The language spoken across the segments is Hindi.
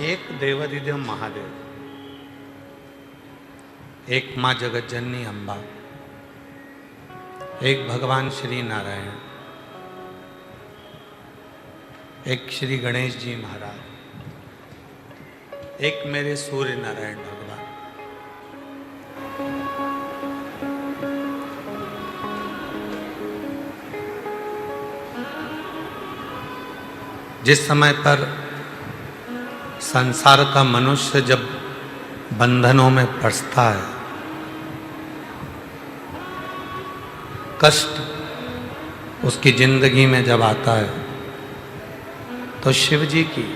एक देवाधिदेव महादेव, एक माँ जगतजननी अम्बा, एक भगवान श्री नारायण, एक श्री गणेश जी महाराज, एक मेरे सूर्य नारायण भगवान। जिस समय पर संसार का मनुष्य जब बंधनों में फंसता है, कष्ट उसकी जिंदगी में जब आता है, तो शिव जी की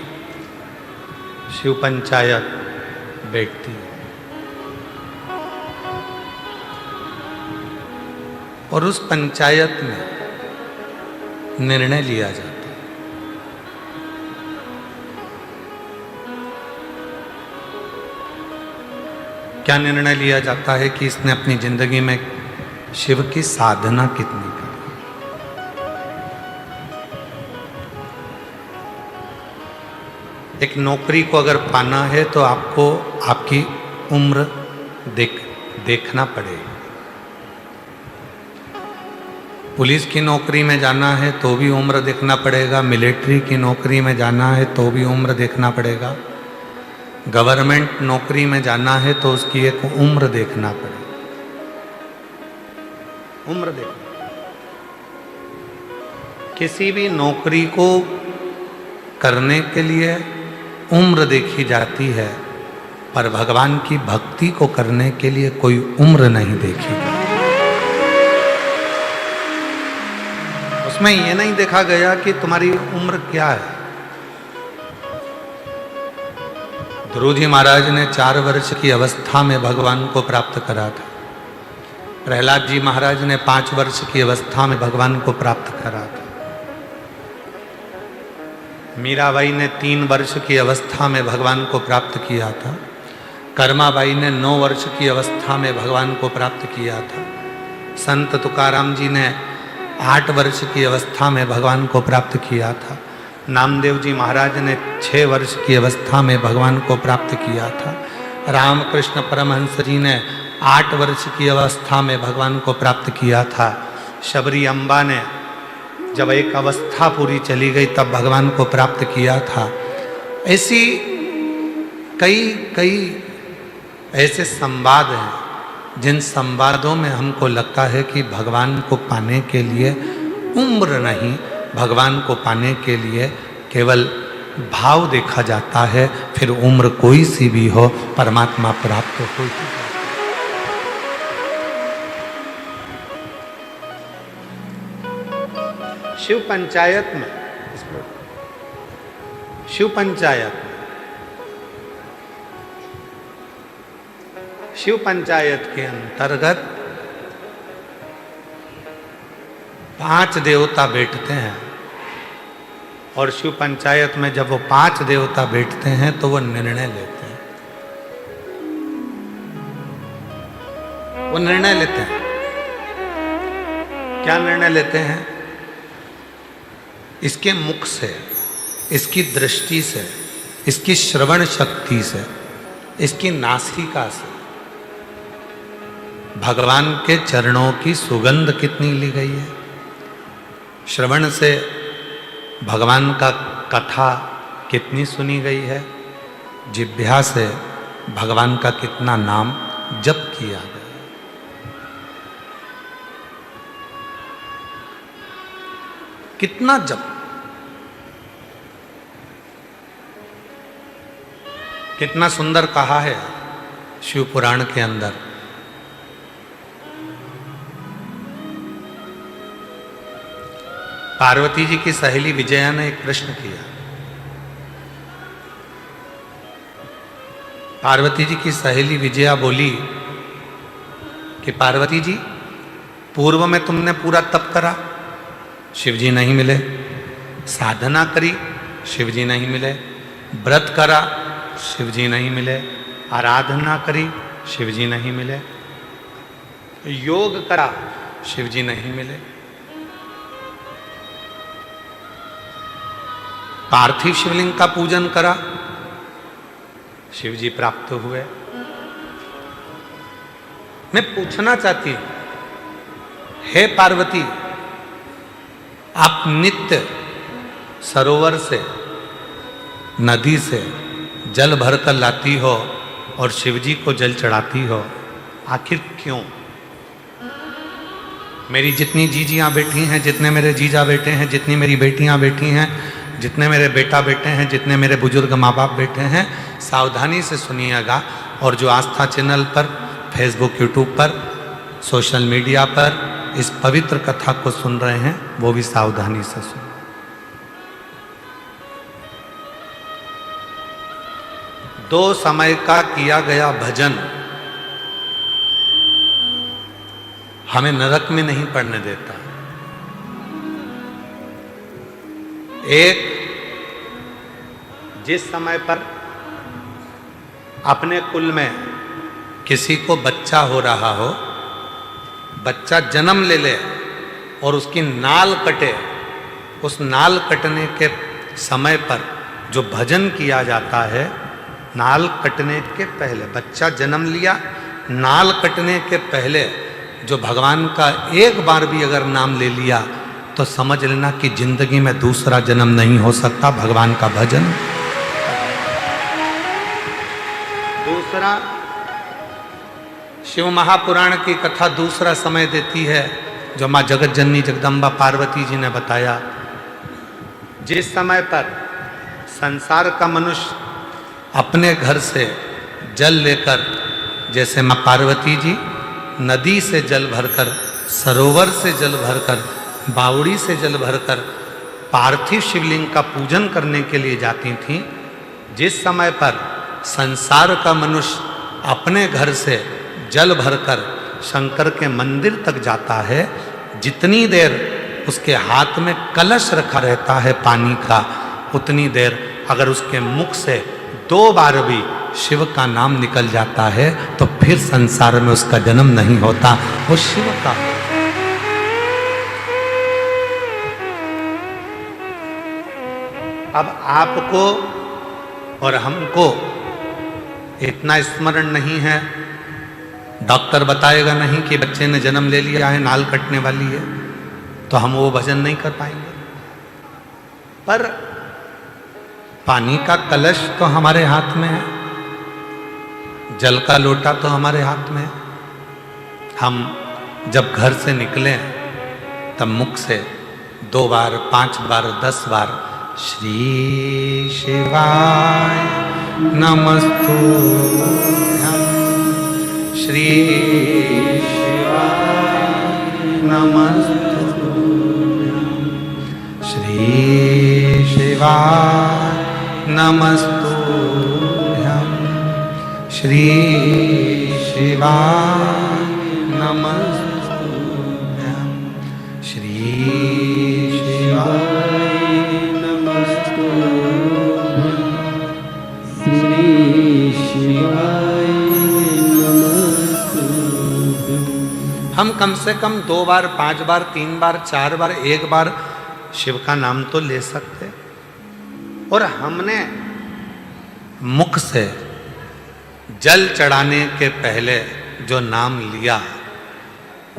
शिव पंचायत बैठती है और उस पंचायत में निर्णय लिया जाता है। क्या निर्णय लिया जाता है कि इसने अपनी जिंदगी में शिव की साधना कितनी की। एक नौकरी को अगर पाना है तो आपको आपकी उम्र देखना पड़ेगा। पुलिस की नौकरी में जाना है तो भी उम्र देखना पड़ेगा, मिलिट्री की नौकरी में जाना है तो भी उम्र देखना पड़ेगा, गवर्नमेंट नौकरी में जाना है तो उसकी एक उम्र देखना पड़ेगा। उम्र देखना, किसी भी नौकरी को करने के लिए उम्र देखी जाती है, पर भगवान की भक्ति को करने के लिए कोई उम्र नहीं देखी जाती। उसमें यह नहीं देखा गया कि तुम्हारी उम्र क्या है। ध्रुव जी महाराज ने 4 वर्ष की अवस्था में भगवान को प्राप्त करा था। प्रहलाद जी महाराज ने 5 वर्ष की अवस्था में भगवान को प्राप्त करा था। मीराबाई ने 3 वर्ष की अवस्था में भगवान को प्राप्त किया था। कर्माबाई ने 9 वर्ष की अवस्था में भगवान को प्राप्त किया था। संत तुकाराम जी ने 8 वर्ष की अवस्था में भगवान को प्राप्त किया था। नामदेव जी महाराज ने 6 वर्ष की अवस्था में भगवान को प्राप्त किया था। रामकृष्ण परमहंस जी ने 8 वर्ष की अवस्था में भगवान को प्राप्त किया था। शबरी अम्बा ने जब एक अवस्था पूरी चली गई तब भगवान को प्राप्त किया था। ऐसी कई ऐसे संवाद हैं जिन संवादों में हमको लगता है कि भगवान को पाने के लिए उम्र नहीं, भगवान को पाने के लिए केवल भाव देखा जाता है, फिर उम्र कोई सी भी हो परमात्मा प्राप्त हो ही जाता है। शिव पंचायत में, शिव पंचायत के अंतर्गत 5 देवता बैठते हैं और शिव पंचायत में जब वो 5 देवता बैठते हैं तो वो निर्णय लेते हैं। वो निर्णय लेते हैं। क्या निर्णय लेते हैं? इसके मुख से, इसकी दृष्टि से, इसकी श्रवण शक्ति से, इसकी नासिका से भगवान के चरणों की सुगंध कितनी ली गई है। श्रवण से भगवान का कथा कितनी सुनी गई है। जिह्वा से भगवान का कितना नाम जप किया गया। कितना जप, कितना सुंदर कहा है शिव पुराण के अंदर। पार्वती जी की सहेली विजया ने एक प्रश्न किया। पार्वती जी की सहेली विजया बोली कि पार्वती जी, पूर्व में तुमने पूरा तप करा, शिव जी नहीं मिले। साधना करी, शिव जी नहीं मिले। व्रत करा, शिव जी नहीं मिले। आराधना करी, शिव जी नहीं मिले। योग करा, शिव जी नहीं मिले। पार्थिव शिवलिंग का पूजन करा, शिव जी प्राप्त हुए। मैं पूछना चाहती हूं, हे पार्वती, आप नित्य सरोवर से, नदी से जल भरकर लाती हो और शिव जी को जल चढ़ाती हो, आखिर क्यों? मेरी जितनी जीजियां बैठी हैं, जितने मेरे जीजा बेटे हैं, जितनी मेरी बेटियां बैठी हैं, जितने मेरे बेटा बेटे हैं, जितने मेरे बुजुर्ग माँ बाप बैठे हैं, सावधानी से सुनिएगा। और जो आस्था चैनल पर, फेसबुक, यूट्यूब पर, सोशल मीडिया पर इस पवित्र कथा को सुन रहे हैं, वो भी सावधानी से सुन। दो समय का किया गया भजन हमें नरक में नहीं पड़ने देता। एक, जिस समय पर अपने कुल में किसी को बच्चा हो रहा हो, बच्चा जन्म ले ले और उसकी नाल कटे, उस नाल कटने के समय पर जो भजन किया जाता है, नाल कटने के पहले, बच्चा जन्म लिया, नाल कटने के पहले जो भगवान का एक बार भी अगर नाम ले लिया तो समझ लेना कि जिंदगी में दूसरा जन्म नहीं हो सकता भगवान का भजन। दूसरा, शिव महापुराण की कथा दूसरा समय देती है जो माँ जगत जननी जगदम्बा पार्वती जी ने बताया। जिस समय पर संसार का मनुष्य अपने घर से जल लेकर, जैसे माँ पार्वती जी नदी से जल भरकर, सरोवर से जल भरकर, बावड़ी से जल भरकर पार्थिव शिवलिंग का पूजन करने के लिए जाती थीं, जिस समय पर संसार का मनुष्य अपने घर से जल भरकर शंकर के मंदिर तक जाता है, जितनी देर उसके हाथ में कलश रखा रहता है पानी का, उतनी देर अगर उसके मुख से 2 बार भी शिव का नाम निकल जाता है तो फिर संसार में उसका जन्म नहीं होता, वो शिव का। अब आपको और हमको इतना स्मरण नहीं है, डॉक्टर बताएगा नहीं कि बच्चे ने जन्म ले लिया है, नाल कटने वाली है, तो हम वो भजन नहीं कर पाएंगे। पर पानी का कलश तो हमारे हाथ में है, जल का लोटा तो हमारे हाथ में है। हम जब घर से निकले तब मुख से 2 बार, 5 बार, 10 बार श्री शिवाय नमस्तुभ्यं, श्री शिवाय नमस्तुभ्यं, श्री शिवाय नमस्तुभ्यं, श्री शिवाय नमस्तुभ्यं, श्री शिवाय नमस्तुभ्यं, श्री शिवाय नमस्तुभ्यं। हम कम से कम 2 बार, 5 बार, 3 बार, 4 बार, 1 बार शिव का नाम तो ले सकते। और हमने मुख से जल चढ़ाने के पहले जो नाम लिया,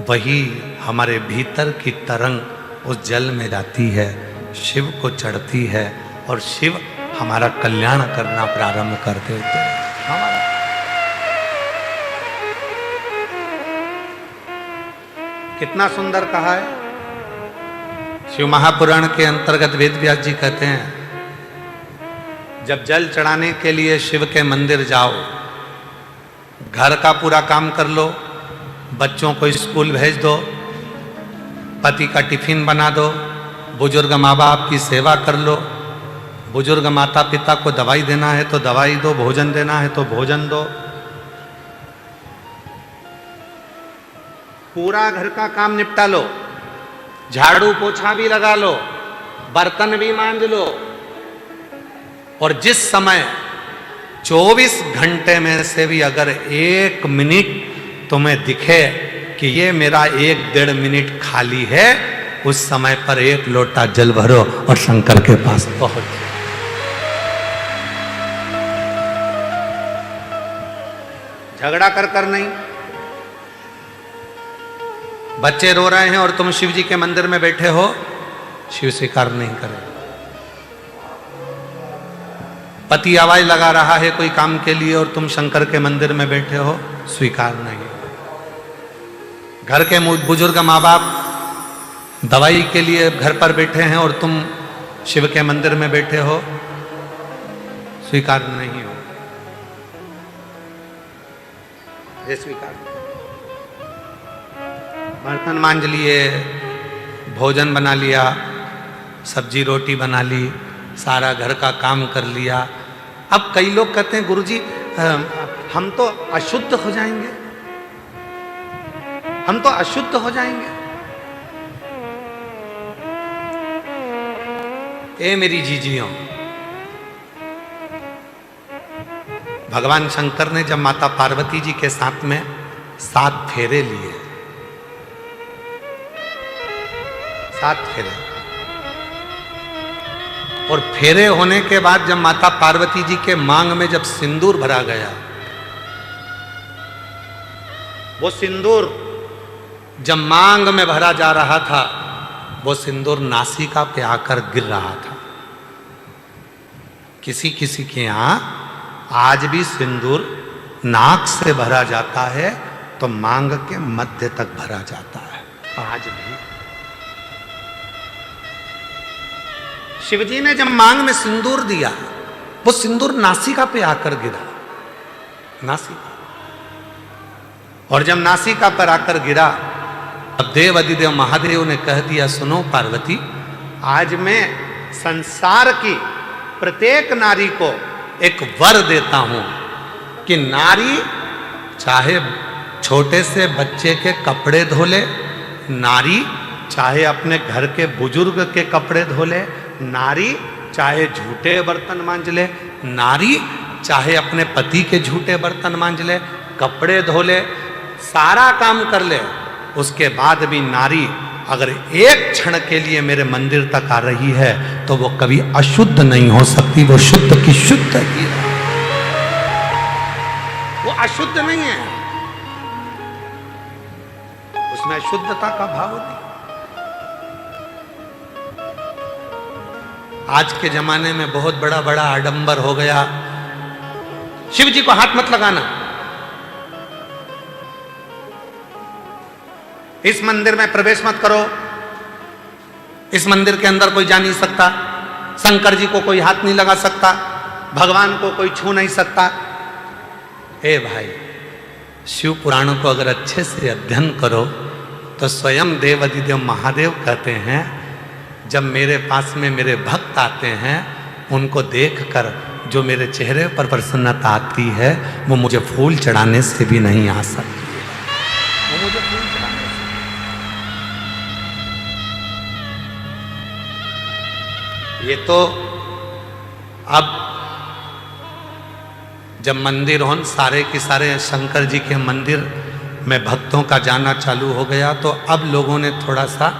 वही हमारे भीतर की तरंग उस जल में जाती है, शिव को चढ़ती है और शिव हमारा कल्याण करना प्रारंभ कर देते हैं। हमारा कितना सुंदर कहा है। शिव महापुराण के अंतर्गत वेद व्यास जी कहते हैं, जब जल चढ़ाने के लिए शिव के मंदिर जाओ, घर का पूरा काम कर लो, बच्चों को स्कूल भेज दो, पति का टिफिन बना दो, बुजुर्ग माँ बाप की सेवा कर लो, बुजुर्ग माता पिता को दवाई देना है तो दवाई दो, भोजन देना है तो भोजन दो, पूरा घर का काम निपटा लो, झाड़ू पोछा भी लगा लो, बर्तन भी मांज लो। और जिस समय 24 घंटे में से भी अगर 1 मिनट तुम्हें दिखे कि ये मेरा 1-1.5 मिनट खाली है, उस समय पर 1 लोटा जल भरो और शंकर के पास पहुंच। झगड़ा कर कर नहीं। बच्चे रो रहे हैं और तुम शिव जी के मंदिर में बैठे हो, शिव स्वीकार नहीं करे। पति आवाज लगा रहा है कोई काम के लिए और तुम शंकर के मंदिर में बैठे हो, स्वीकार नहीं। घर के बुजुर्ग माँ बाप दवाई के लिए घर पर बैठे हैं और तुम शिव के मंदिर में बैठे हो, स्वीकार नहीं हो। ये स्वीकार, बर्तन मांज लिए, भोजन बना लिया, सब्जी रोटी बना ली, सारा घर का काम कर लिया। अब कई लोग कहते हैं गुरुजी हम तो अशुद्ध हो जाएंगे, हम तो अशुद्ध हो जाएंगे। ए मेरी जीजियों, भगवान शंकर ने जब माता पार्वती जी के साथ में 7 फेरे लिए, 7 फेरे, और फेरे होने के बाद जब माता पार्वती जी के मांग में जब सिंदूर भरा गया, वो सिंदूर जब मांग में भरा जा रहा था, वो सिंदूर नासिका पे आकर गिर रहा था। किसी किसी के यहां आज भी सिंदूर नाक से भरा जाता है तो मांग के मध्य तक भरा जाता है, आज भी। शिवजी ने जब मांग में सिंदूर दिया, वो सिंदूर नासिका पे आकर गिरा, नासिका। और जब नासिका पर आकर गिरा, अब देव अधिदेव महादेव ने कह दिया, सुनो पार्वती, आज मैं संसार की प्रत्येक नारी को एक वर देता हूं कि नारी चाहे छोटे से बच्चे के कपड़े धो ले, नारी चाहे अपने घर के बुजुर्ग के कपड़े धो ले, नारी चाहे झूठे बर्तन मांज ले, नारी चाहे अपने पति के झूठे बर्तन मांज ले, कपड़े धो ले, सारा काम कर ले, उसके बाद भी नारी अगर एक क्षण के लिए मेरे मंदिर तक आ रही है तो वो कभी अशुद्ध नहीं हो सकती, वो शुद्ध की शुद्ध ही है, वो अशुद्ध नहीं है, उसमें अशुद्धता का भाव नहीं। आज के जमाने में बहुत बड़ा बड़ा आडंबर हो गया, शिव जी को हाथ मत लगाना, इस मंदिर में प्रवेश मत करो, इस मंदिर के अंदर कोई जा नहीं सकता, शंकर जी को कोई हाथ नहीं लगा सकता, भगवान को कोई छू नहीं सकता। हे भाई, शिव पुराणों को अगर अच्छे से अध्ययन करो तो स्वयं देव अधिदेव महादेव कहते हैं, जब मेरे पास में मेरे भक्त आते हैं, उनको देखकर जो मेरे चेहरे पर प्रसन्नता आती है, वो मुझे फूल चढ़ाने से भी नहीं आ सकती, वो मुझे फूल चढ़ाने से। ये तो अब जब मंदिर हो सारे के सारे शंकर जी के मंदिर में भक्तों का जाना चालू हो गया, तो अब लोगों ने थोड़ा सा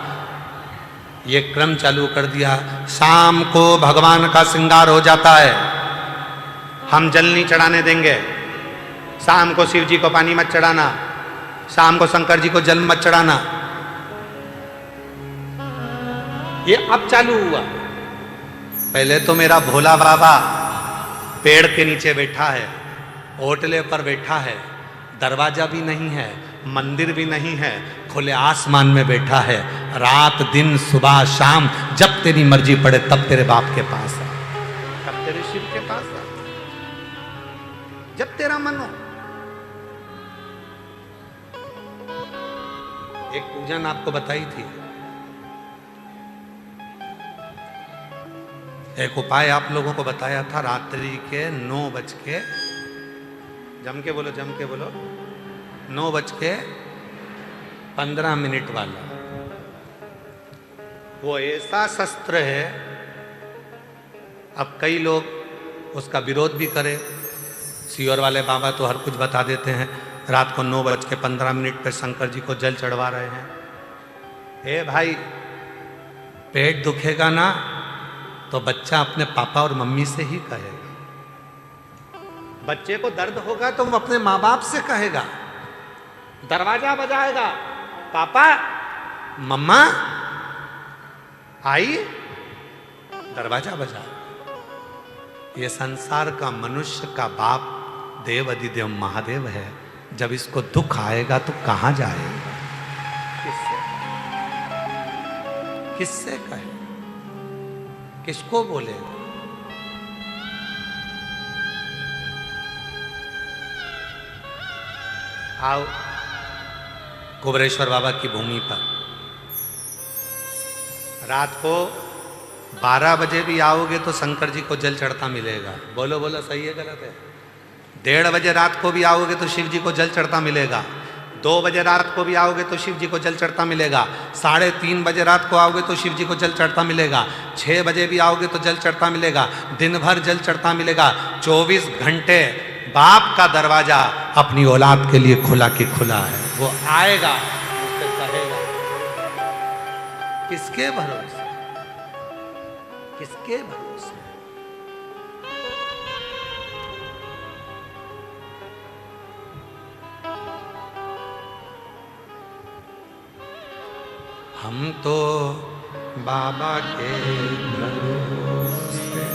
ये क्रम चालू कर दिया, शाम को भगवान का श्रृंगार हो जाता है, हम जल नहीं चढ़ाने देंगे, शाम को शिव जी को पानी मत चढ़ाना, शाम को शंकर जी को जल मत चढ़ाना। ये अब चालू हुआ। पहले तो मेरा भोला बाबा पेड़ के नीचे बैठा है, ओटले पर बैठा है, दरवाजा भी नहीं है, मंदिर भी नहीं है, खुले आसमान में बैठा है, रात दिन सुबह शाम जब तेरी मर्जी पड़े तब तेरे बाप के पास है, तब तेरे शिव के पास है, जब तेरा मन हो। एक पूजन आपको बताई थी, एक उपाय आप लोगों को बताया था, रात्रि के 9:00 जम के बोलो 9:15 वाला। वो ऐसा शस्त्र है, अब कई लोग उसका विरोध भी करें, सीवर वाले बाबा तो हर कुछ बता देते हैं, रात को 9:15 पर शंकर जी को जल चढ़वा रहे हैं। हे भाई, पेट दुखेगा ना तो बच्चा अपने पापा और मम्मी से ही कहेगा, बच्चे को दर्द होगा तो वो अपने माँ बाप से कहेगा, दरवाजा बजाएगा, पापा मम्मा आई, दरवाजा बजा। ये संसार का मनुष्य का बाप देव अधिदेव महादेव है। जब इसको दुख आएगा तो कहां जाएगा, किससे किससे कहे, किसको बोलेगा? आओ कुबरेश्वर बाबा की भूमि पर रात को 12 बजे भी आओगे तो शंकर जी को जल चढ़ता मिलेगा। बोलो बोलो, सही है गलत है? 1:30 बजे रात को भी आओगे तो शिव जी को जल चढ़ता मिलेगा। 2 बजे रात को भी आओगे तो शिव जी को जल चढ़ता मिलेगा। 3:30 बजे रात को आओगे तो शिव जी को जल चढ़ता मिलेगा। 6 बजे भी आओगे तो जल चढ़ता मिलेगा। दिन भर जल चढ़ता मिलेगा। 24 घंटे बाप का दरवाजा अपनी औलाद के लिए खुला की खुला है। वो आएगा, उससे कहेगा। किसके भरोसे, किसके भरोसे? हम तो बाबा के भरोसे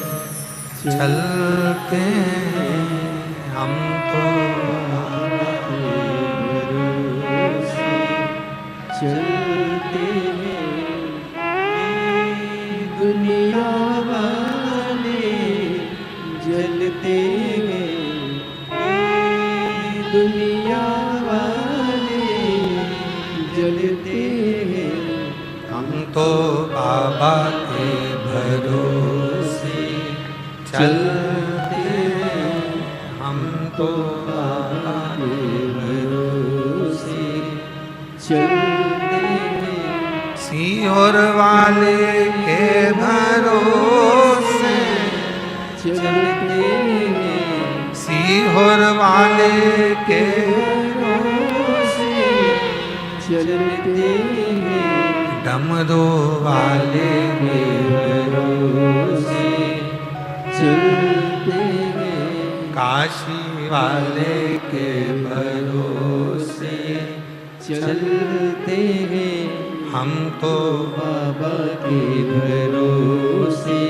चलते हैं, हम तो बाबा के भरोसे चलते हैं। दुनिया वाले जलते हैं, दुनिया वाले जलते हैं। हम तो बाबा के भरोसे चलते हैं, हम तो बाबा के भरोसे चलते हैं। सीहोर वाले के भरोसे चलते हैं, सीहोर वाले के भरोसे चलते हैं। डमरू वाले के भरोसे चलते हैं। काशी वाले के भरोसे चलते हैं। हम तो बाबा के भरोसे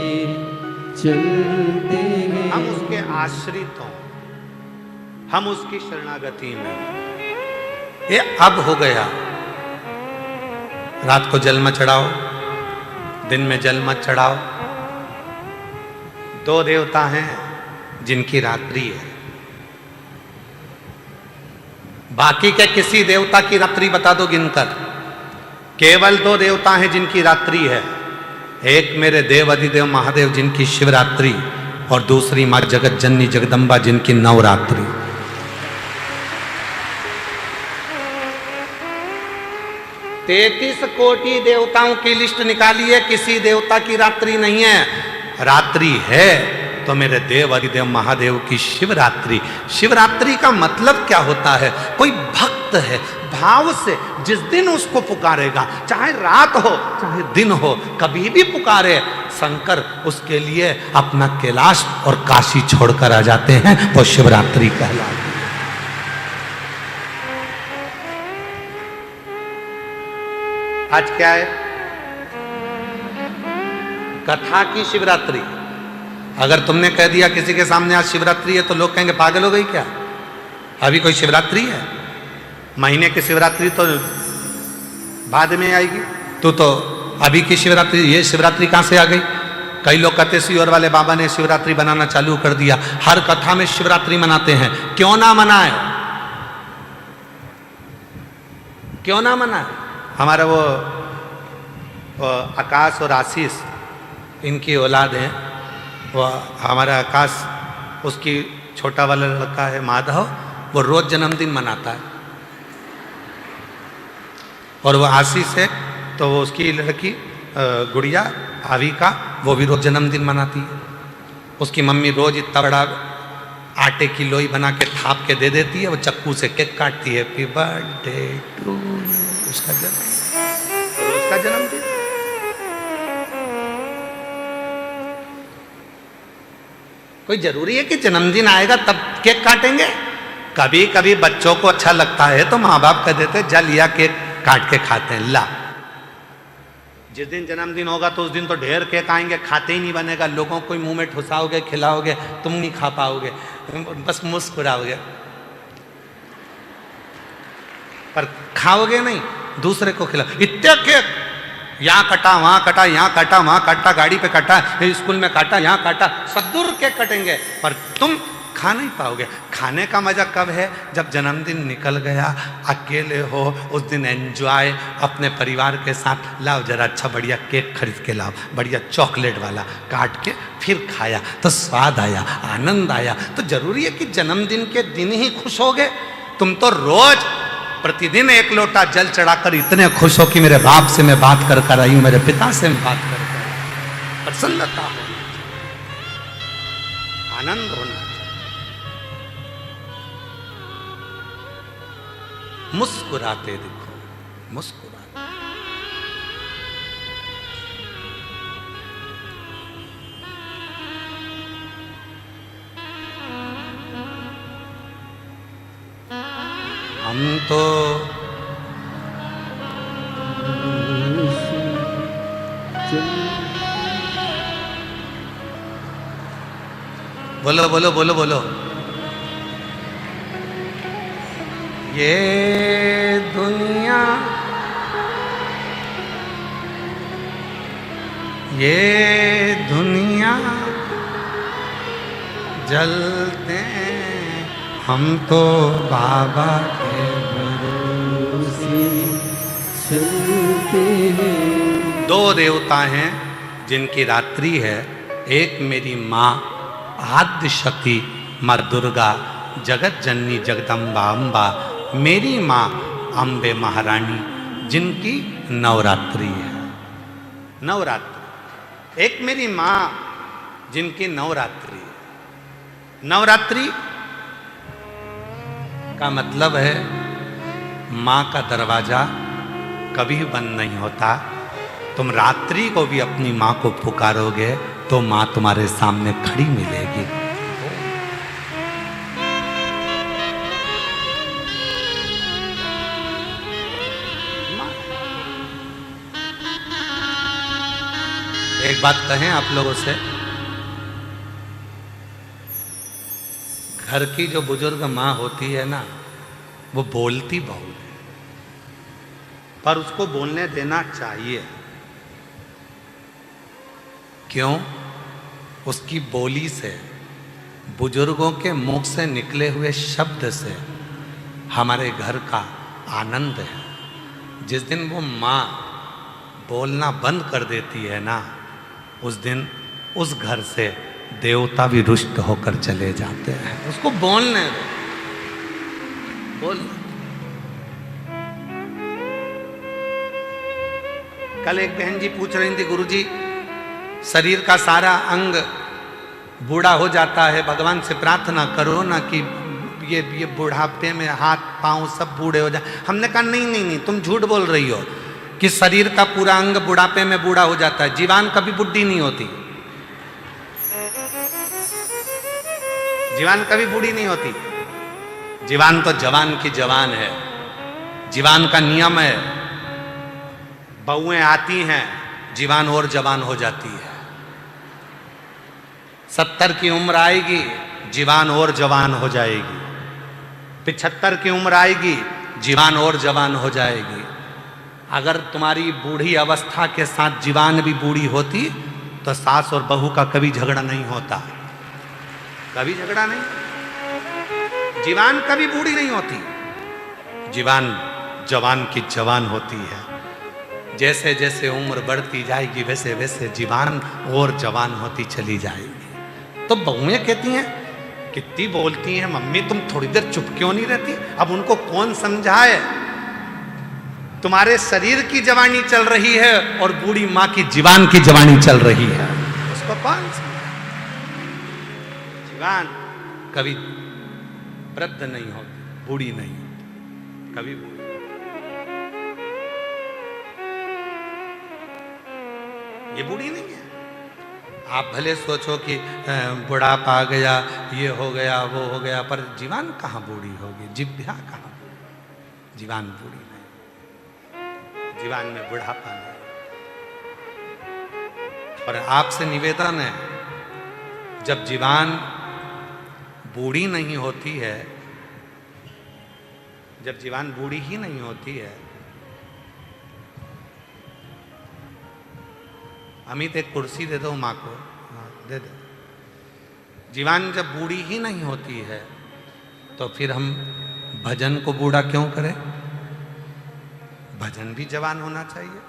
चलते हैं। हम उसके आश्रित हों, हम उसकी शरणागति में। ये अब हो गया। रात को जल मत चढ़ाओ, दिन में जल मत चढ़ाओ। 2 देवता हैं जिनकी रात्रि है। बाकी के किसी देवता की रात्रि बता दो गिनकर। केवल 2 देवता हैं जिनकी रात्रि है। एक मेरे देव अधिदेव महादेव जिनकी शिवरात्रि, और दूसरी मां जगत जननी जगदम्बा जिनकी नवरात्रि। तैंतीस कोटि देवताओं की लिस्ट निकाली है, किसी देवता की रात्रि नहीं है। रात्रि है तो मेरे देव अधिदेव महादेव की शिवरात्रि। शिवरात्रि का मतलब क्या होता है? कोई भक्त है, भाव से जिस दिन उसको पुकारेगा, चाहे रात हो चाहे दिन हो, कभी भी पुकारे शंकर, उसके लिए अपना कैलाश और काशी छोड़कर आ जाते हैं। वो शिवरात्रि कहलाती है। आज क्या है? कथा की शिवरात्रि। अगर तुमने कह दिया किसी के सामने आज शिवरात्रि है तो लोग कहेंगे पागल हो गई क्या? अभी कोई शिवरात्रि है? महीने की शिवरात्रि तो बाद में आएगी। तू तो अभी की शिवरात्रि, ये शिवरात्रि कहां से आ गई? कई लोग कहते सीहोर वाले बाबा ने शिवरात्रि बनाना चालू कर दिया। हर कथा में शिवरात्रि मनाते हैं, क्यों ना मनाए, क्यों ना मनाए। हमारा वो आकाश और आशीष, इनकी औलाद है। वो हमारा आकाश, उसकी छोटा वाला लड़का है माधव, वो रोज जन्मदिन मनाता है। और वो आशीष है तो वो उसकी लड़की गुड़िया भाविका, वो भी रोज जन्मदिन मनाती है। उसकी मम्मी रोज इतना बड़ा आटे की लोई बना के थाप के दे देती है, वो चक्कू से केक काटती है, हैप्पी बर्थडे टू उसका जन्मदिन। कोई जरूरी है कि जन्मदिन आएगा तब केक काटेंगे? कभी कभी बच्चों को अच्छा लगता है तो माँ बाप कह देते जा लिया केक काट के खाते हैं। ला, जिस दिन जन्मदिन होगा तो उस दिन तो ढेर केक आएंगे, खाते ही नहीं बनेगा, लोगों को मुंह में ठुसाओगे, खिलाओगे, तुम नहीं खा पाओगे, बस मुस्कुराओगे, पर खाओगे नहीं, दूसरे को खिलाओ। इतने केक, यहाँ कटा वहां कटा, यहाँ काटा वहां काटा, गाड़ी पे काटा, स्कूल में काटा, यहाँ काटा, सदुर केक कटेंगे, पर तुम खा नहीं पाओगे। खाने का मजा कब है? जब जन्मदिन निकल गया, अकेले हो, उस दिन एंजॉय अपने परिवार के साथ, लाओ जरा अच्छा बढ़िया केक खरीद के लाओ, बढ़िया चॉकलेट वाला काट के फिर खाया तो स्वाद आया, आनंद आया। तो जरूरी है कि जन्मदिन के दिन ही खुश होगे? तुम तो रोज प्रतिदिन एक लोटा जल चढ़ाकर इतने खुश हो कि मेरे बाप से मैं बात कर आई हूं, मेरे पिता से मैं बात कर प्रसन्नता हो, आनंद होना, मुस्कुराते दिखो, मुस्कुराते। हम तो बोलो बोलो बोलो बोलो। ये दुनिया, ये दुनिया जलते हम तो बाबा के भरोसे चलते हैं। दो देवता हैं जिनकी रात्रि है, एक मेरी माँ आद्य शक्ति माँ दुर्गा, जगत जननी जगदम्बा अम्बा, मेरी माँ अम्बे महारानी जिनकी नवरात्रि है। नवरात्रि, एक मेरी माँ जिनकी नवरात्रि है। नवरात्रि का मतलब है माँ का दरवाजा कभी बंद नहीं होता। तुम रात्रि को भी अपनी माँ को पुकारोगे तो माँ तुम्हारे सामने खड़ी मिलेगी। एक बात कहें आप लोगों से, घर की जो बुजुर्ग माँ होती है ना, वो बोलती बहुत है, पर उसको बोलने देना चाहिए। क्यों? उसकी बोली से, बुजुर्गों के मुख से निकले हुए शब्द से हमारे घर का आनंद है। जिस दिन वो माँ बोलना बंद कर देती है ना, उस दिन उस घर से देवता भी रुष्ट होकर चले जाते हैं। उसको बोलने दो, बोल। कल एक बहन जी पूछ रही थी, गुरुजी शरीर का सारा अंग बूढ़ा हो जाता है, भगवान से प्रार्थना करो ना कि ये बुढ़ापे में हाथ पांव सब बूढ़े हो जाए। हमने कहा नहीं नहीं नहीं, तुम झूठ बोल रही हो कि शरीर का पूरा अंग बुढ़ापे में बूढ़ा हो जाता है। जीवान कभी बुढ़ी नहीं होती, जीवान कभी बूढ़ी नहीं होती। जीवान तो जवान की जवान है, जीवान का नियम है। बहुएं आती हैं, जीवान और जवान हो जाती है। 70 की उम्र आएगी, जीवान और जवान हो जाएगी। 75 की उम्र आएगी, जीवान और जवान हो जाएगी। अगर तुम्हारी बूढ़ी अवस्था के साथ जीवान भी बूढ़ी होती तो सास और बहू का कभी झगड़ा नहीं होता, कभी झगड़ा नहीं। जीवान कभी बूढ़ी नहीं होती, जीवान जवान की जवान होती है। जैसे जैसे उम्र बढ़ती जाएगी वैसे वैसे जीवान और जवान होती चली जाएगी। तो बहुएं कहती हैं, कितनी बोलती हैं मम्मी, तुम थोड़ी देर चुप क्यों नहीं रहती? अब उनको कौन समझाए? तुम्हारे शरीर की जवानी चल रही है और बूढ़ी माँ की जीवान की जवानी चल रही है, उसको कौन समझाए? जीवान कभी वृद्ध नहीं होती, बूढ़ी नहीं होती, कभी बूढ़ी। ये बूढ़ी नहीं है। आप भले सोचो कि बुढ़ापा आ गया, ये हो गया, वो हो गया, पर जीवान कहाँ बूढ़ी होगी, जिभ्या कहाँ, जीवान बूढ़ी नहीं, जीवान में बुढ़ापा नहीं। और आपसे निवेदन है, जब जीवान बूढ़ी नहीं होती है, जब जीवान बूढ़ी ही नहीं होती है, अमित एक कुर्सी दे दो माँ को, हाँ दे दो। जीवान जब बूढ़ी ही नहीं होती है तो फिर हम भजन को बूढ़ा क्यों करें? भजन भी जवान होना चाहिए,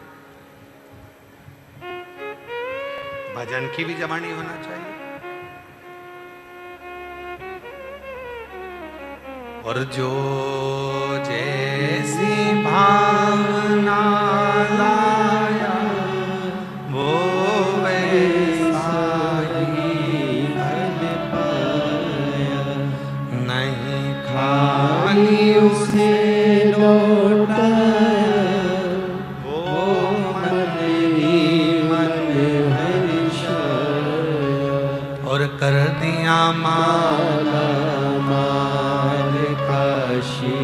भजन की भी जवानी होना चाहिए। और जो जैसी भावना लाया वो वैसा ही फल पाया, नहीं खाली उसे लौटाया, वो मन ही मन हर्षाया। और कर दिया माला माल काशी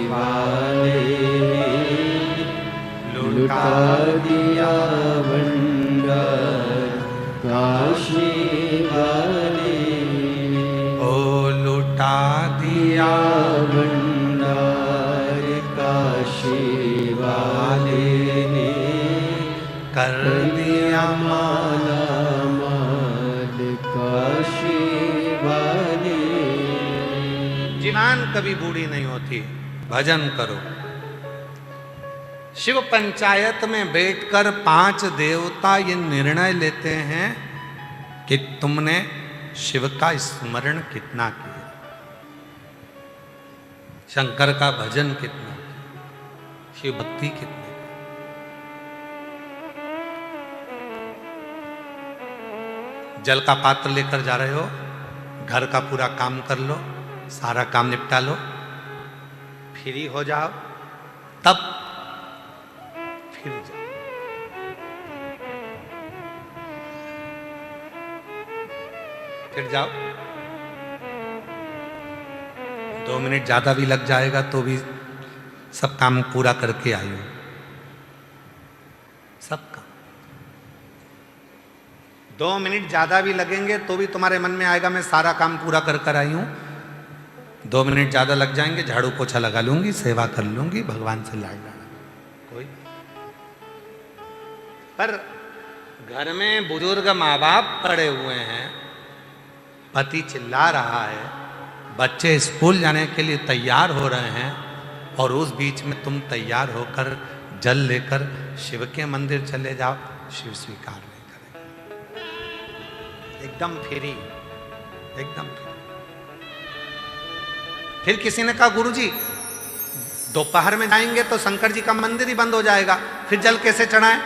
वाले, लुटा दिया भंडार काशी वाले, ओ लुटा दिया भंडार काशी वाले, कर दिया माला माल काशी वाले। जीवान कभी बूढ़ी नहीं होती, भजन करो। शिव पंचायत में बैठकर 5 देवता ये निर्णय लेते हैं कि तुमने शिव का स्मरण कितना किया, शंकर का भजन कितना किया, शिव भक्ति कितनी। जल का पात्र लेकर जा रहे हो, घर का पूरा काम कर लो, सारा काम निपटा लो, फ्री हो जाओ, तब फिर जाओ। फिर जाओ, 2 मिनट ज्यादा भी लग जाएगा तो भी सब काम पूरा करके आई हो, सब काम। 2 मिनट ज्यादा भी लगेंगे तो भी तुम्हारे मन में आएगा मैं सारा काम पूरा कर कर आई हूं। 2 मिनट ज्यादा लग जाएंगे, झाड़ू पोछा लगा लूंगी, सेवा कर लूंगी, भगवान से लाग जाना कोई। पर घर में बुजुर्ग माँ बाप पड़े हुए हैं, पति चिल्ला रहा है, बच्चे स्कूल जाने के लिए तैयार हो रहे हैं, और उस बीच में तुम तैयार होकर जल लेकर शिव के मंदिर चले जाओ, शिव स्वीकार नहीं करेंगे। एकदम फ्री, एकदम फ्री। फिर किसी ने कहा गुरुजी दोपहर में जाएंगे तो शंकर जी का मंदिर ही बंद हो जाएगा, फिर जल कैसे चढ़ाएं?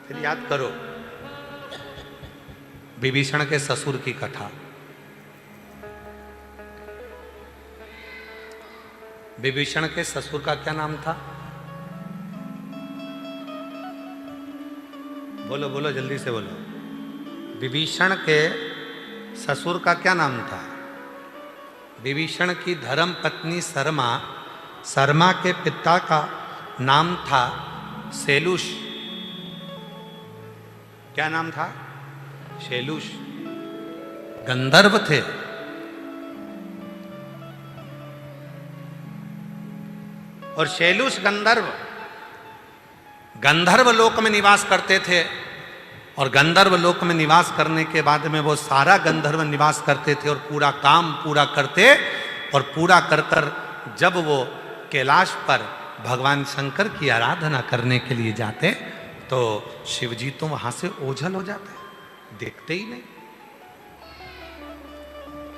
फिर याद करो विभीषण के ससुर की कथा। विभीषण के ससुर का क्या नाम था? बोलो बोलो, जल्दी से बोलो। विभीषण के ससुर का क्या नाम था? विभीषण की धर्म पत्नी शर्मा, शर्मा के पिता का नाम था शैलुष। क्या नाम था? शैलुष। गंधर्व थे। और शैलुष गंधर्व लोक में निवास करते थे, और गंधर्व लोक में निवास करने के बाद में वो सारा गंधर्व निवास करते थे और पूरा काम पूरा करते, और पूरा कर कर जब वो कैलाश पर भगवान शंकर की आराधना करने के लिए जाते तो शिव जी तो वहां से ओझल हो जाते, देखते ही नहीं।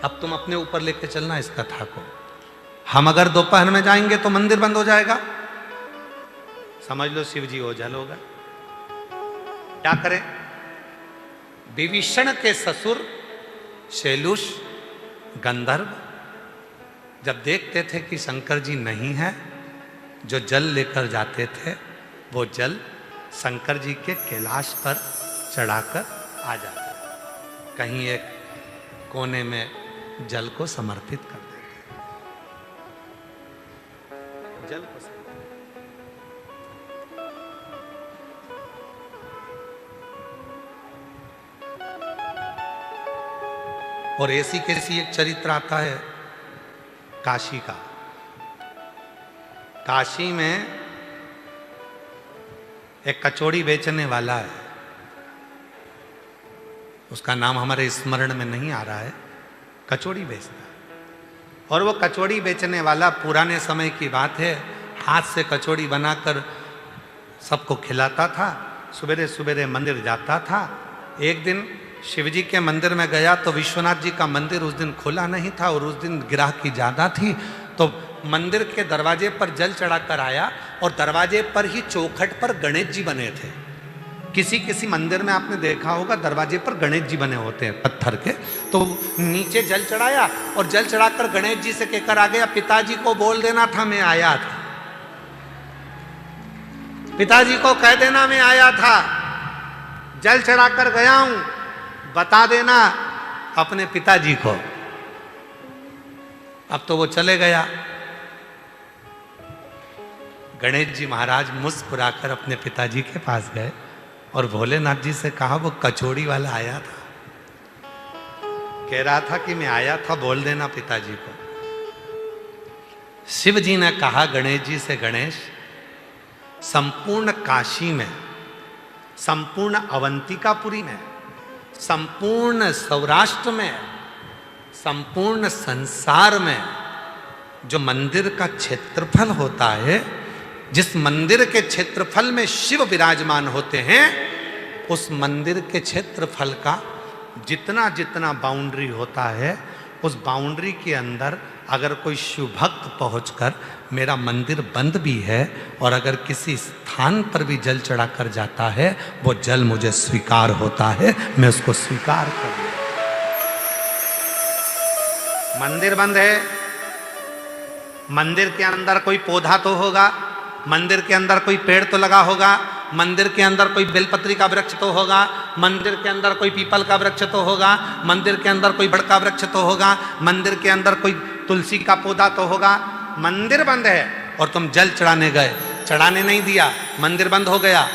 अब तुम अपने ऊपर लेके चलना इस कथा को। हम अगर दोपहर में जाएंगे तो मंदिर बंद हो जाएगा, समझ लो शिव जी ओझल होगा। क्या करें? विभीषण के ससुर शैलुष गंधर्व जब देखते थे कि शंकर जी नहीं है, जो जल लेकर जाते थे वो जल शंकर जी के कैलाश पर चढ़ाकर आ जाते, कहीं एक कोने में जल को समर्पित कर देते, जल को समर्पित। और ऐसी कैसी एक चरित्र आता है काशी का। काशी में एक कचौड़ी बेचने वाला है, उसका नाम हमारे स्मरण में नहीं आ रहा है, कचौड़ी बेचता है। और वो कचौड़ी बेचने वाला पुराने समय की बात है, हाथ से कचौड़ी बनाकर सबको खिलाता था, सवेरे सवेरे मंदिर जाता था। एक दिन शिवजी के मंदिर में गया तो विश्वनाथ जी का मंदिर उस दिन खुला नहीं था और उस दिन ग्राहकी ज़्यादा थी, तो मंदिर के दरवाजे पर जल चढ़ाकर आया और दरवाजे पर ही चौखट पर गणेश जी बने थे। किसी किसी मंदिर में आपने देखा होगा दरवाजे पर गणेश जी बने होते हैं पत्थर के, तो नीचे जल चढ़ाया और जल चढ़ाकर गणेश जी से कहकर आ गया, पिताजी को बोल देना था मैं आया था, पिताजी को कह देना मैं आया था, जल चढ़ाकर गया हूं, बता देना अपने पिताजी को। अब तो वो चले गया। गणेश जी महाराज मुस्कुराकर अपने पिताजी के पास गए और भोलेनाथ जी से कहा, वो कचौड़ी वाला आया था, कह रहा था कि मैं आया था, बोल देना पिताजी को। शिव जी ने कहा गणेश जी से, गणेश संपूर्ण काशी में, संपूर्ण अवंतिकापुरी में, संपूर्ण सौराष्ट्र में, संपूर्ण संसार में जो मंदिर का क्षेत्रफल होता है, जिस मंदिर के क्षेत्रफल में शिव विराजमान होते हैं, उस मंदिर के क्षेत्रफल का जितना जितना बाउंड्री होता है, उस बाउंड्री के अंदर अगर कोई शिव भक्त पहुंचकर मेरा मंदिर बंद भी है और अगर किसी स्थान पर भी जल चढ़ाकर जाता है, वो जल मुझे स्वीकार होता है, मैं उसको स्वीकार कर लूं। मंदिर बंद है, मंदिर के अंदर कोई पौधा तो होगा, मंदिर के अंदर कोई पेड़ तो लगा होगा, मंदिर के अंदर कोई बेलपत्री का वृक्ष तो होगा, मंदिर के अंदर कोई पीपल का वृक्ष तो होगा, मंदिर के अंदर कोई बड़ का वृक्ष तो होगा, मंदिर के अंदर कोई तुलसी का पौधा तो होगा। मंदिर बंद है और तुम जल चढ़ाने गए, चढ़ाने नहीं दिया, मंदिर बंद हो गया।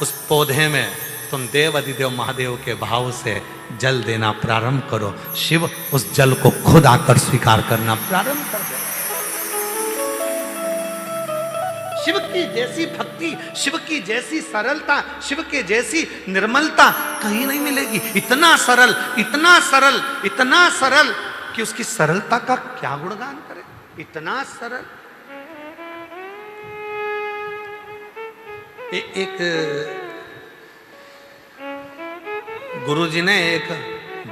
उस पौधे में तुम देव अधिदेव महादेव के भाव से जल देना प्रारंभ करो, शिव उस जल को खुद आकर स्वीकार करना प्रारंभ कर दे। शिव की जैसी भक्ति, शिव की जैसी सरलता, शिव के जैसी निर्मलता कहीं नहीं मिलेगी। इतना सरल, इतना सरल, इतना सरल कि उसकी सरलता का क्या गुणगान करें, इतना सरल। एक गुरुजी ने एक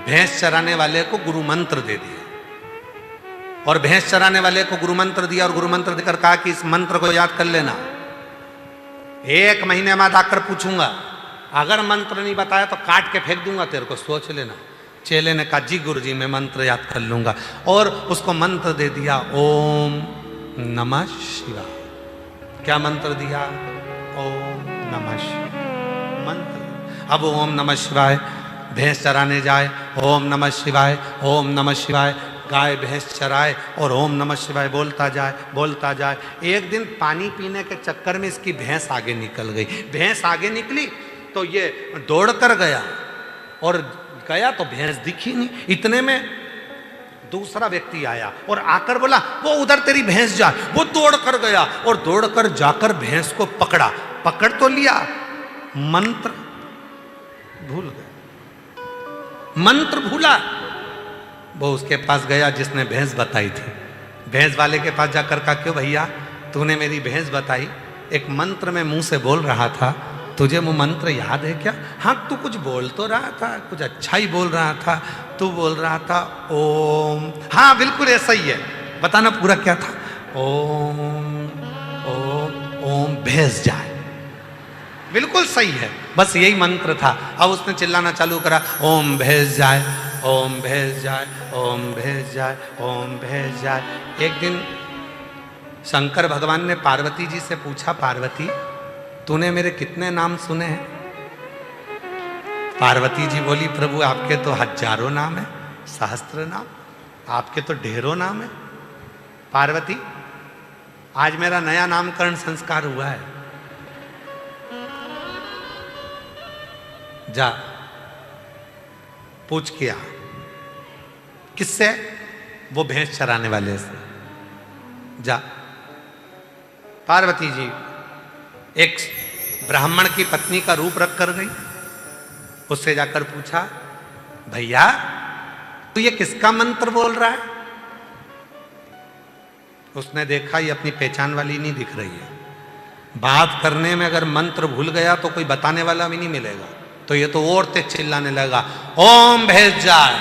भैंस चराने वाले को गुरु मंत्र दे दिया और भैंस चराने वाले को गुरु मंत्र दिया और गुरु मंत्र देकर कहा कि इस मंत्र को याद कर लेना, 1 महीने बाद आकर पूछूंगा, अगर मंत्र नहीं बताया तो काट के फेंक दूंगा तेरे को, सोच लेना। चेले ने कहा जी गुरुजी मैं मंत्र याद कर लूंगा और उसको मंत्र दे दिया, ओम नमः शिवाय। क्या मंत्र दिया? ओम नमः शिवाय मंत्र। अब ओम नमः शिवाय भैंस चराने जाए, ओम नमः शिवाय, ओम नमः शिवाय, गाय भैंस चराए और ओम नमः शिवाय बोलता जाए, बोलता जाए। एक दिन पानी पीने के चक्कर में इसकी भैंस आगे निकल गई। भैंस आगे निकली तो ये दौड़ कर गया और गया तो भैंस दिखी नहीं। इतने में दूसरा व्यक्ति आया और आकर बोला, वो उधर तेरी भैंस जा। वो दौड़ कर गया और दौड़ कर जाकर भैंस को पकड़ा, पकड़ तो लिया, मंत्र भूल गया, मंत्र भूला। वो उसके पास गया जिसने भैंस बताई थी। भैंस वाले के पास जाकर कहा, क्यों भैया तूने मेरी भैंस बताई, एक मंत्र में मुंह से बोल रहा था, तुझे वो मंत्र याद है क्या? हाँ तू कुछ बोल तो रहा था, कुछ अच्छा ही बोल रहा था, तू बोल रहा था ओम। हाँ बिल्कुल ऐसा ही है, बताना पूरा क्या था? ओम ओम ओम भैंस जाए। बिल्कुल सही है, बस यही मंत्र था। अब उसने चिल्लाना चालू करा, ओम भैंस जाए, ओम भेज जाए, ओम भेज जाए, ओम भेज जाए। एक दिन शंकर भगवान ने पार्वती जी से पूछा, पार्वती तूने मेरे कितने नाम सुने हैं? पार्वती जी बोली, प्रभु आपके तो हजारों नाम है, सहस्त्र नाम, आपके तो ढेरों नाम है। पार्वती आज मेरा नया नामकरण संस्कार हुआ है, जा पूछ किया। किससे? वो भैंस चराने वाले से। जा। पार्वती जी एक ब्राह्मण की पत्नी का रूप रख कर गई, उससे जाकर पूछा, भैया तू ये किसका मंत्र बोल रहा है? उसने देखा ये अपनी पहचान वाली नहीं दिख रही है। बात करने में अगर मंत्र भूल गया तो कोई बताने वाला भी नहीं मिलेगा, तो ये तो और तेज चिल्लाने लगा, ओम भेज जाए,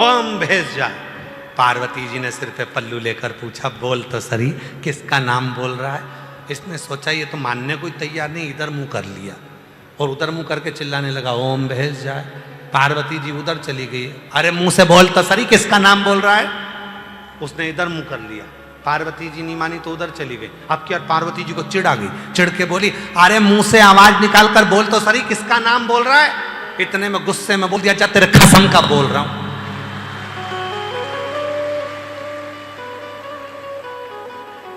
ओम भेज जाए। पार्वती जी ने सिर पे पल्लू लेकर पूछा, बोल तो सरी किसका नाम बोल रहा है? इसने सोचा ये तो मानने को ही तैयार नहीं, इधर मुंह कर लिया और उधर मुंह करके चिल्लाने लगा, ओम भेज जाए। पार्वती जी उधर चली गई, अरे मुंह से बोल तो सरी किसका नाम बोल रहा है? उसने इधर मुंह कर लिया। पार्वती जी नहीं मानी तो उधर चली गई। अब क्या, पार्वती जी को चिढ़ आ गई, चिढ़ के बोली, अरे मुंह से आवाज निकाल कर बोल तो सरी किसका नाम बोल रहा है? इतने में गुस्से में बोल दिया, जा तेरे कसम का बोल रहा हूं।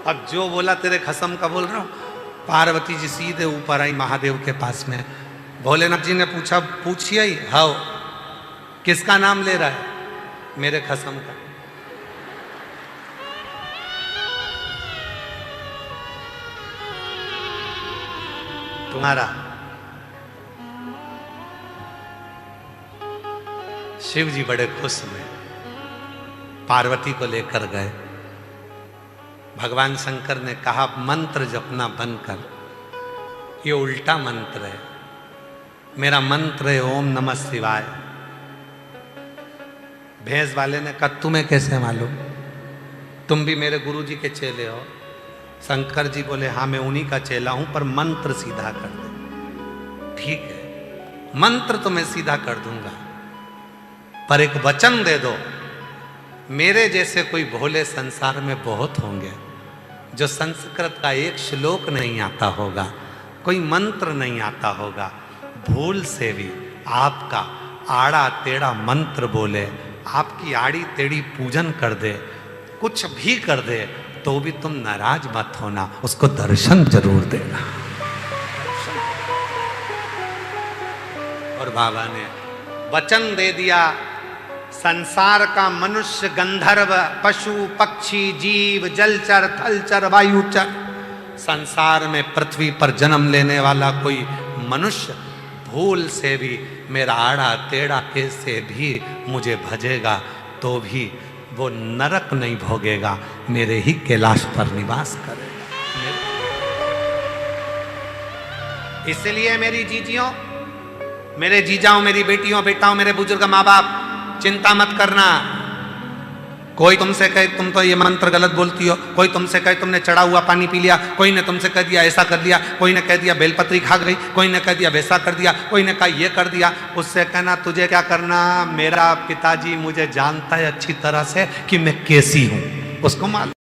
अब जो बोला तेरे कसम का बोल रहा हूं। पार्वती जी सीधे ऊपर आई महादेव के पास में। भोलेनाथ जी ने पूछा, पूछिए ही, हाँ किसका नाम ले रहा है? मेरे कसम का। तुम्हारा। शिव जी बड़े खुश हुए, पार्वती को लेकर गए। भगवान शंकर ने कहा, मंत्र जपना बंद कर, ये उल्टा मंत्र है। मेरा मंत्र है ओम नमः शिवाय। भैंस वाले ने कहा, तुम्हें कैसे मालूम? तुम भी मेरे गुरु जी के चेले हो। शंकर जी बोले, हाँ मैं उन्हीं का चेला हूं, पर मंत्र सीधा कर दे। ठीक है, मंत्र तो मैं सीधा कर दूंगा, पर एक वचन दे दो। मेरे जैसे कोई भोले संसार में बहुत होंगे जो संस्कृत का एक श्लोक नहीं आता होगा, कोई मंत्र नहीं आता होगा, भूल से भी आपका आड़ा टेढ़ा मंत्र बोले, आपकी आड़ी टेढ़ी पूजन कर दे, कुछ भी कर दे, तो भी तुम नाराज मत होना, उसको दर्शन जरूर देना। और बाबा ने वचन दे दिया, संसार का मनुष्य, गंधर्व, पशु, पक्षी, जीव, जलचर, थलचर, वायुचर, संसार में पृथ्वी पर जन्म लेने वाला कोई मनुष्य भूल से भी मेरा आड़ा टेढ़ा कैसे भी मुझे भजेगा तो भी वो नरक नहीं भोगेगा, मेरे ही कैलाश पर निवास करेगा। इसलिए मेरी जीजियों, मेरे जीजाओं, मेरी बेटियों, बेटाओं, मेरे बुजुर्ग माँ बाप, चिंता मत करना। कोई तुमसे कहे तुम तो ये मंत्र गलत बोलती हो, कोई तुमसे कहे तुमने चढ़ा हुआ पानी पी लिया, कोई ने तुमसे कह दिया ऐसा कर लिया, कोई ने कह दिया बेलपत्री खा गई, कोई ने कह दिया वैसा कर दिया, कोई ने कहा ये कर दिया, उससे कहना तुझे क्या करना, मेरा पिताजी मुझे जानता है अच्छी तरह से कि मैं कैसी हूं, उसको मालूम।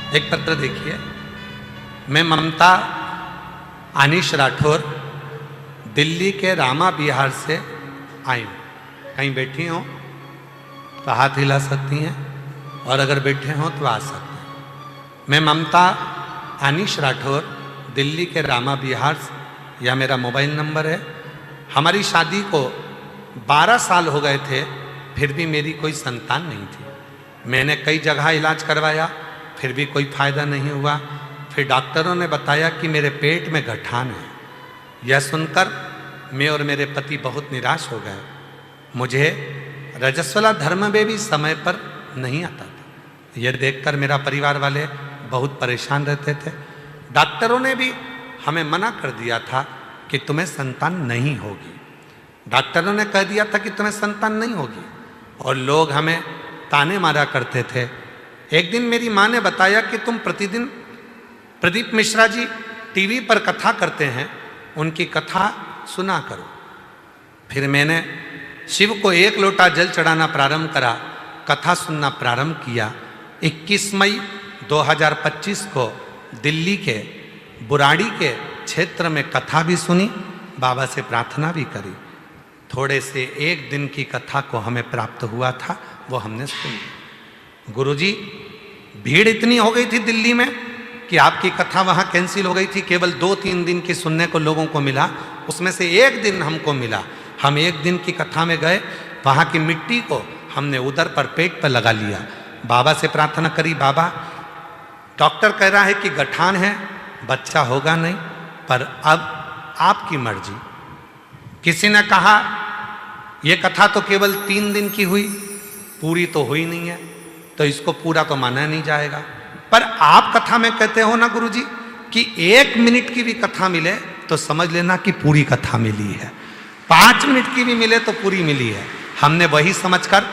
एक पत्र देखिए, मैं ममता अनीश राठौर दिल्ली के रामा बिहार से आई हूँ। कहीं बैठी हो तो हाथ हिला सकती हैं, और अगर बैठे हों तो आ सकते हैं। मैं ममता अनीश राठौर दिल्ली के रामा बिहार से, यह मेरा मोबाइल नंबर है। हमारी शादी को 12 साल हो गए थे, फिर भी मेरी कोई संतान नहीं थी। मैंने कई जगह इलाज करवाया, फिर भी कोई फायदा नहीं हुआ। फिर डॉक्टरों ने बताया कि मेरे पेट में गठान है। यह सुनकर मैं और मेरे पति बहुत निराश हो गए। मुझे रजस्वला धर्म में भी समय पर नहीं आता था। यह देखकर मेरा परिवार वाले बहुत परेशान रहते थे। डॉक्टरों ने भी हमें मना कर दिया था कि तुम्हें संतान नहीं होगी। डॉक्टरों ने कह दिया था कि तुम्हें संतान नहीं होगी, और लोग हमें ताने मारा करते थे। एक दिन मेरी माँ ने बताया कि तुम प्रतिदिन प्रदीप मिश्रा जी टीवी पर कथा करते हैं, उनकी कथा सुना करो। फिर मैंने शिव को 1 लोटा जल चढ़ाना प्रारंभ करा, कथा सुनना प्रारंभ किया। 21 मई 2025 को दिल्ली के बुराड़ी के क्षेत्र में कथा भी सुनी, बाबा से प्रार्थना भी करी। थोड़े से 1 दिन की कथा को हमें प्राप्त हुआ था, वो हमने सुनी। गुरुजी, भीड़ इतनी हो गई थी दिल्ली में कि आपकी कथा वहाँ कैंसिल हो गई थी। केवल 2-3 दिन की सुनने को लोगों को मिला, उसमें से 1 दिन हमको मिला। हम 1 दिन की कथा में गए, वहाँ की मिट्टी को हमने उधर पर पेट पर लगा लिया। बाबा से प्रार्थना करी, बाबा डॉक्टर कह रहा है कि गठान है, बच्चा होगा नहीं, पर अब आपकी मर्जी। किसी ने कहा ये कथा तो केवल 3 दिन की हुई, पूरी तो हुई नहीं है, तो इसको पूरा तो माना नहीं जाएगा। पर आप कथा में कहते हो ना गुरुजी कि 1 मिनट की भी कथा मिले तो समझ लेना कि पूरी कथा मिली है, 5 मिनट की भी मिले तो पूरी मिली है। हमने वही समझकर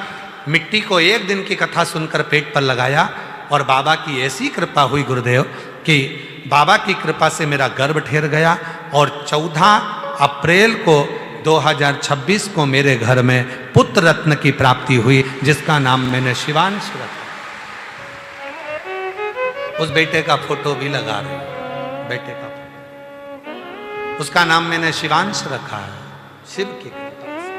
मिट्टी को 1 दिन की कथा सुनकर पेट पर लगाया, और बाबा की ऐसी कृपा हुई गुरुदेव कि बाबा की कृपा से मेरा गर्भ ठहर गया, और 14 अप्रैल को 2026 को मेरे घर में पुत्र रत्न की प्राप्ति हुई, जिसका नाम मैंने शिवांश रखा। उस बेटे का फोटो भी लगा रहे हैं, बेटे का फोटो, उसका नाम मैंने शिवांश रखा है, शिव की कृपा से।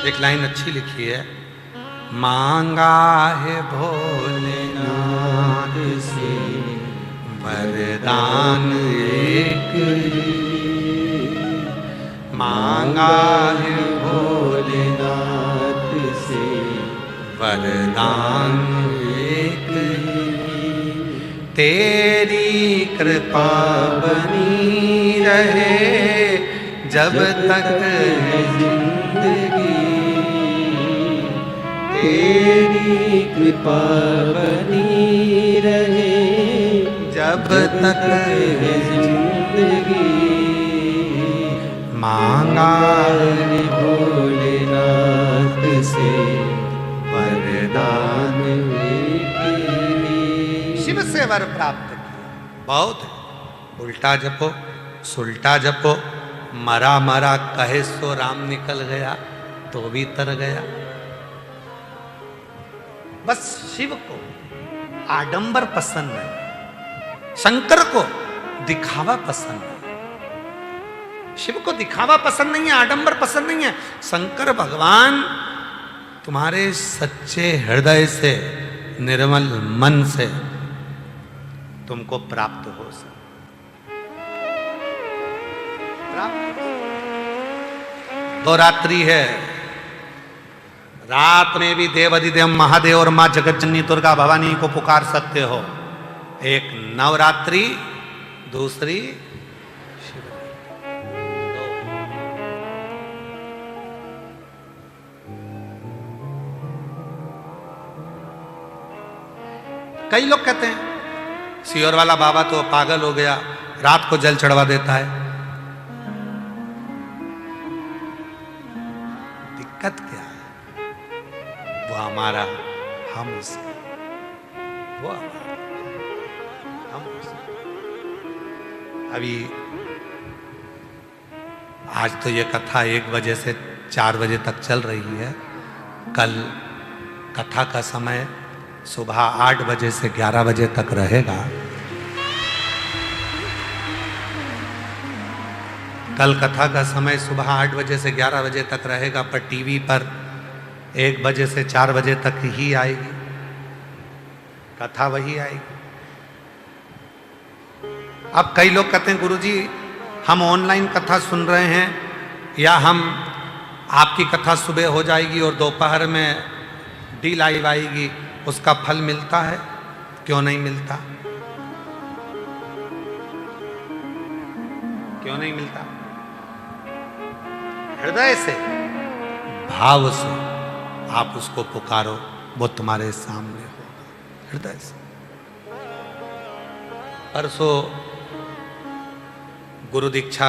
एक लाइन अच्छी लिखी है, मांगा है भोलेनाथ से वरदान एक ही, मांगा है भोलेनाथ से वरदान एक ही, तेरी कृपा बनी रहे जब तक है जिंदगी, तेरी कृपा बनी रहे जब तक है जिंदगी। मांगा है भोलेनाथ से वरदान एक ही। शिव से वर प्राप्त किया, बहुत है। उल्टा जपो, सुल्टा जपो, मरा मरा कहे सो राम निकल गया तो भी तर गया। बस शिव को आडंबर पसंद नहीं, शंकर को दिखावा पसंद नहीं। शिव को दिखावा पसंद नहीं है, आडंबर पसंद नहीं है। शंकर भगवान तुम्हारे सच्चे हृदय से, निर्मल मन से तुमको प्राप्त हो सके। दो रात्रि है, रात में भी देव अधिदेव महादेव और मां जगतजननी दुर्गा भवानी को पुकार सकते हो। एक नवरात्रि, दूसरी शिवरात्रि। कई लोग कहते हैं सियोर वाला बाबा तो पागल हो गया, रात को जल चढ़वा देता है। दिक्कत क्या है? वो हमारा, हम उसका, वो हमारा, हम उसका। अभी आज तो ये कथा 1 बजे से 4 बजे तक चल रही है। कल कथा का समय सुबह 8 बजे से 11 बजे तक रहेगा। कल कथा का समय सुबह 8 बजे से 11 बजे तक रहेगा, पर टीवी पर 1 बजे से 4 बजे तक ही आएगी कथा, वही आएगी। अब कई लोग कहते हैं गुरुजी हम ऑनलाइन कथा सुन रहे हैं, या हम आपकी कथा सुबह हो जाएगी और दोपहर में डी लाइव आएगी, उसका फल मिलता है? क्यों नहीं मिलता? क्यों नहीं मिलता? हृदय से, भाव से आप उसको पुकारो, वो तुम्हारे सामने होगा, हृदय से। परसों गुरु दीक्षा,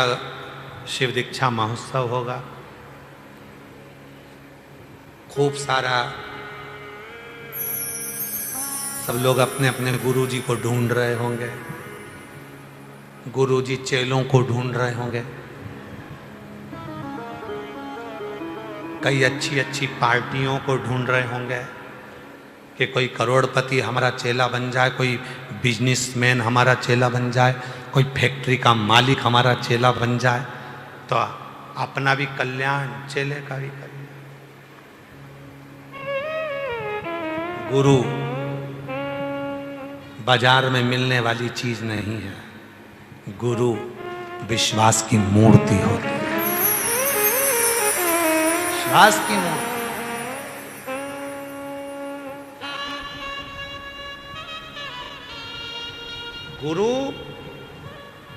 शिव दीक्षा महोत्सव होगा। खूब सारा सब लोग अपने अपने गुरु जी को ढूंढ रहे होंगे, गुरु जी चेलों को ढूंढ रहे होंगे। कई अच्छी अच्छी पार्टियों को ढूंढ रहे होंगे कि कोई करोड़पति हमारा चेला बन जाए, कोई बिजनेसमैन हमारा चेला बन जाए, कोई फैक्ट्री का मालिक हमारा चेला बन जाए, तो अपना भी कल्याण, चेले का भी कल्याण। गुरु बाजार में मिलने वाली चीज नहीं है, गुरु विश्वास की मूर्ति होती है, विश्वास की मूर्ति। गुरु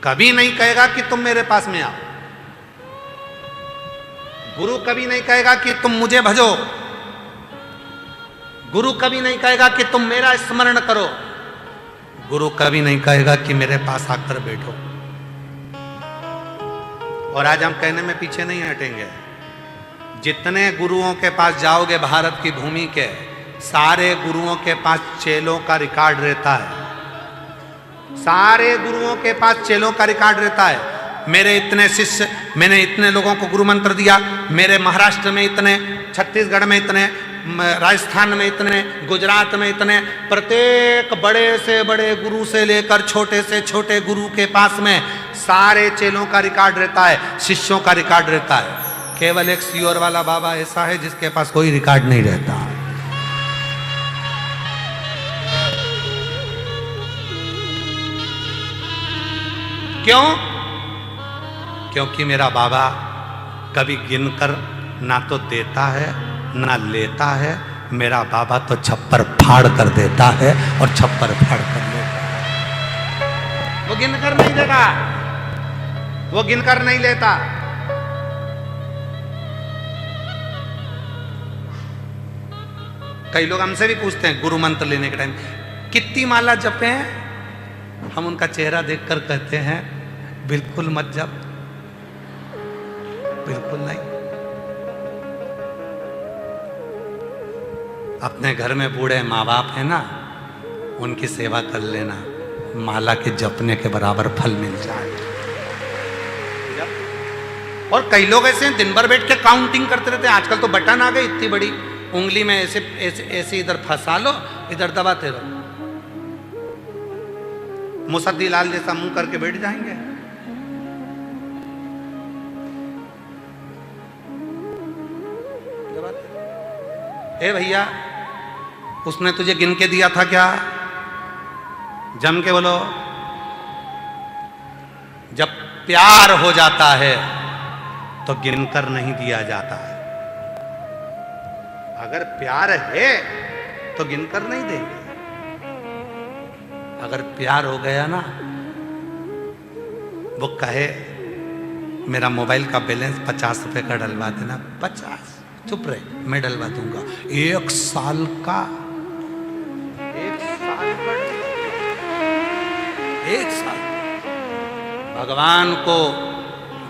कभी नहीं कहेगा कि तुम मेरे पास में आओ, गुरु कभी नहीं कहेगा कि तुम मुझे भजो, गुरु कभी नहीं कहेगा कि तुम मेरा स्मरण करो, गुरु कभी नहीं कहेगा कि मेरे पास आकर बैठो। और आज हम कहने में पीछे नहीं हटेंगे। जितने गुरुओं के पास जाओगे भारत की भूमि के, सारे गुरुओं के पास चेलों का रिकॉर्ड रहता है, सारे गुरुओं के पास चेलों का रिकॉर्ड रहता है। मेरे इतने शिष्य, मैंने इतने लोगों को गुरु मंत्र दिया, मेरे महाराष्ट्र में इतने, छत्तीसगढ़ में इतने, राजस्थान में इतने, गुजरात में इतने। प्रत्येक बड़े से बड़े गुरु से लेकर छोटे से छोटे गुरु के पास में सारे चेलों का रिकॉर्ड रहता है, शिष्यों का रिकॉर्ड रहता है। केवल एक सीओर वाला बाबा ऐसा है जिसके पास कोई रिकॉर्ड नहीं रहता। क्यों? क्योंकि मेरा बाबा कभी गिनकर ना तो देता है ना लेता है, मेरा बाबा तो छप्पर फाड़ कर देता है और छप्पर फाड़ कर लेता है। वो गिनकर नहीं देता, वो गिनकर नहीं लेता। कई लोग हमसे भी पूछते हैं गुरु मंत्र लेने के टाइम कितनी माला जपे हैं, हम उनका चेहरा देखकर कहते हैं बिल्कुल मत जप, बिल्कुल नहीं। अपने घर में बूढ़े माँ बाप है ना, उनकी सेवा कर लेना, माला के जपने के बराबर फल मिल जाए। और कई लोग ऐसे दिन भर बैठ के काउंटिंग करते रहते हैं। आजकल तो बटन आ गई, इतनी बड़ी उंगली में ऐसे ऐसे ऐसे इधर फंसा लो, इधर दबाते रहो, मुसद्दी लाल जैसा मुंह करके बैठ जाएंगे। ए भैया, उसने तुझे गिन के दिया था क्या? जम के बोलो। जब प्यार हो जाता है तो गिनकर नहीं दिया जाता है। अगर प्यार है तो गिनकर नहीं देंगे। अगर प्यार हो गया ना, वो कहे मेरा मोबाइल का बैलेंस 50 रुपए का डलवा देना, 50, चुप रहे, मैं डलवा दूंगा। 1 साल का, 1 साल का, 1 साल। भगवान को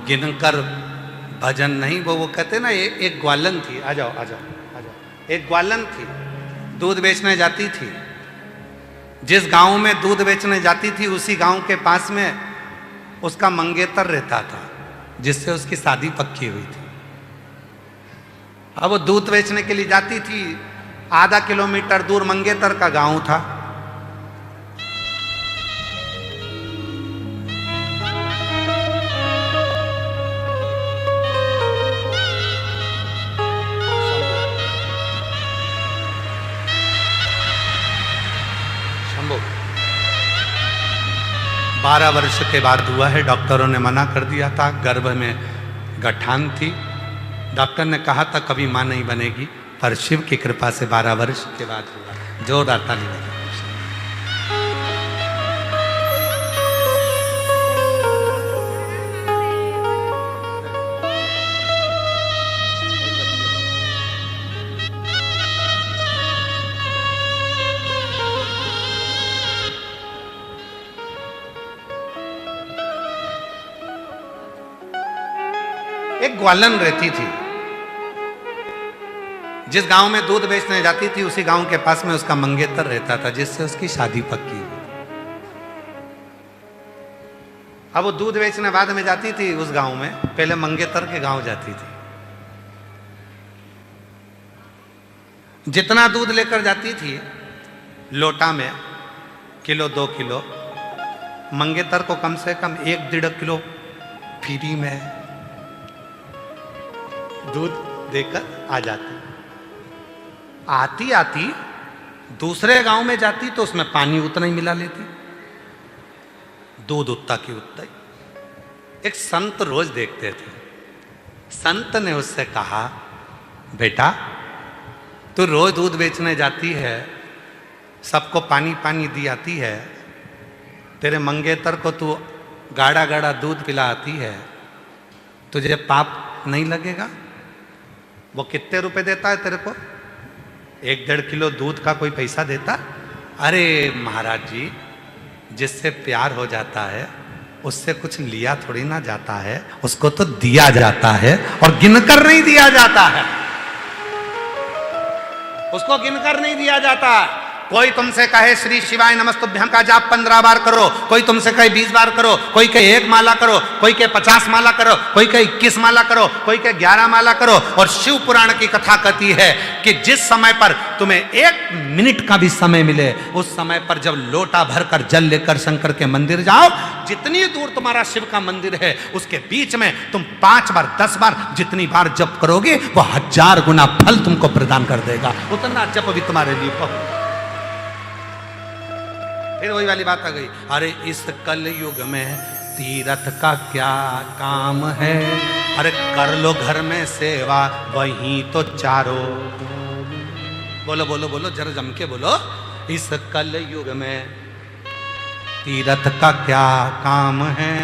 गिनकर भजन नहीं, वो कहते ना, एक ग्वालन थी, आ जाओ आ जाओ आ जाओ, एक ग्वालन थी, दूध बेचने जाती थी। जिस गांव में दूध बेचने जाती थी उसी गांव के पास में उसका मंगेतर रहता था, जिससे उसकी शादी पक्की हुई थी। अब वो दूध बेचने के लिए जाती थी, आधा किलोमीटर दूर मंगेतर का गांव था। शंभू 12 वर्ष के बाद हुआ है, डॉक्टरों ने मना कर दिया था, गर्भ में गठान थी। डॉक्टर ने कहा था कभी मां नहीं बनेगी, पर शिव की कृपा से 12 वर्ष के बाद हुआ। जोरदार ताली बजाओ। एक ग्वालन रहती थी। जिस गांव में दूध बेचने जाती थी उसी गांव के पास में उसका मंगेतर रहता था, जिससे उसकी शादी पक्की। अब वो दूध बेचने बाद में जाती थी उस गांव में, पहले मंगेतर के गांव जाती थी। जितना दूध लेकर जाती थी लोटा में, किलो 2 किलो, मंगेतर को कम से कम 1-1.5 किलो फ्री में दूध देकर आ जाती। आती आती दूसरे गांव में जाती तो उसमें पानी उतना ही मिला लेती, दूध उतना की उतना ही। एक संत रोज देखते थे। संत ने उससे कहा, बेटा तू रोज दूध बेचने जाती है, सबको पानी पानी दी आती है, तेरे मंगेतर को तू गाढ़ा गाढ़ा दूध पिलाती है, तुझे पाप नहीं लगेगा? वो कितने रुपए देता है तेरे को? 1-1.5 किलो दूध का कोई पैसा देता? अरे महाराज जी, जिससे प्यार हो जाता है उससे कुछ लिया थोड़ी ना जाता है, उसको तो दिया जाता है और गिनकर नहीं दिया जाता है, उसको गिनकर नहीं दिया जाता। कोई तुमसे कहे श्री शिवाय नमस्तुभ्यम का जाप 15 बार करो, कोई तुमसे कहे 20 बार करो, कोई कहे 1 माला करो, कोई कहे 50 माला करो, कोई कहे 21 माला करो, कोई कहे 11 माला करो। और शिव पुराण की कथा कहती है कि जिस समय पर तुम्हें 1 मिनट का भी समय मिले, उस समय पर जब लोटा भरकर जल लेकर शंकर के मंदिर जाओ, जितनी दूर तुम्हारा शिव का मंदिर है उसके बीच में तुम 5 बार 10 बार जितनी बार जप करोगे वो 1000 गुना फल तुमको प्रदान कर देगा। उतना जप भी तुम्हारे लिए बहुत। फिर वही वाली बात आ गई, अरे इस कल युग में तीरथ का क्या काम है, अरे कर लो घर में सेवा वहीं तो चारों। बोलो बोलो बोलो, जरा जम के बोलो, इस कल युग में तीरथ का क्या काम है,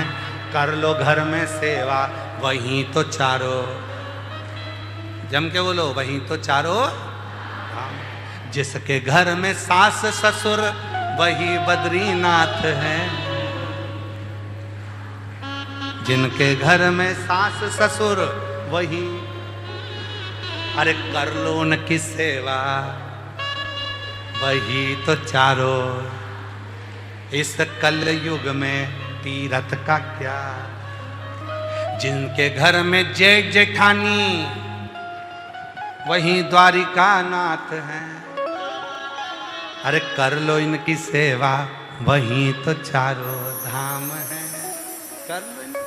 कर लो घर में सेवा वहीं तो चारों। जम के बोलो, वहीं तो चारों। जिसके घर में सास ससुर वही बद्रीनाथ है, जिनके घर में सास ससुर वही, अरे कर लो उनकी सेवा वही तो चारों। इस कल युग में तीरथ का क्या, जिनके घर में जेठ जेठानी वही द्वारिका नाथ है, अरे कर लो इनकी सेवा वहीं तो चारों धाम है, कर लो।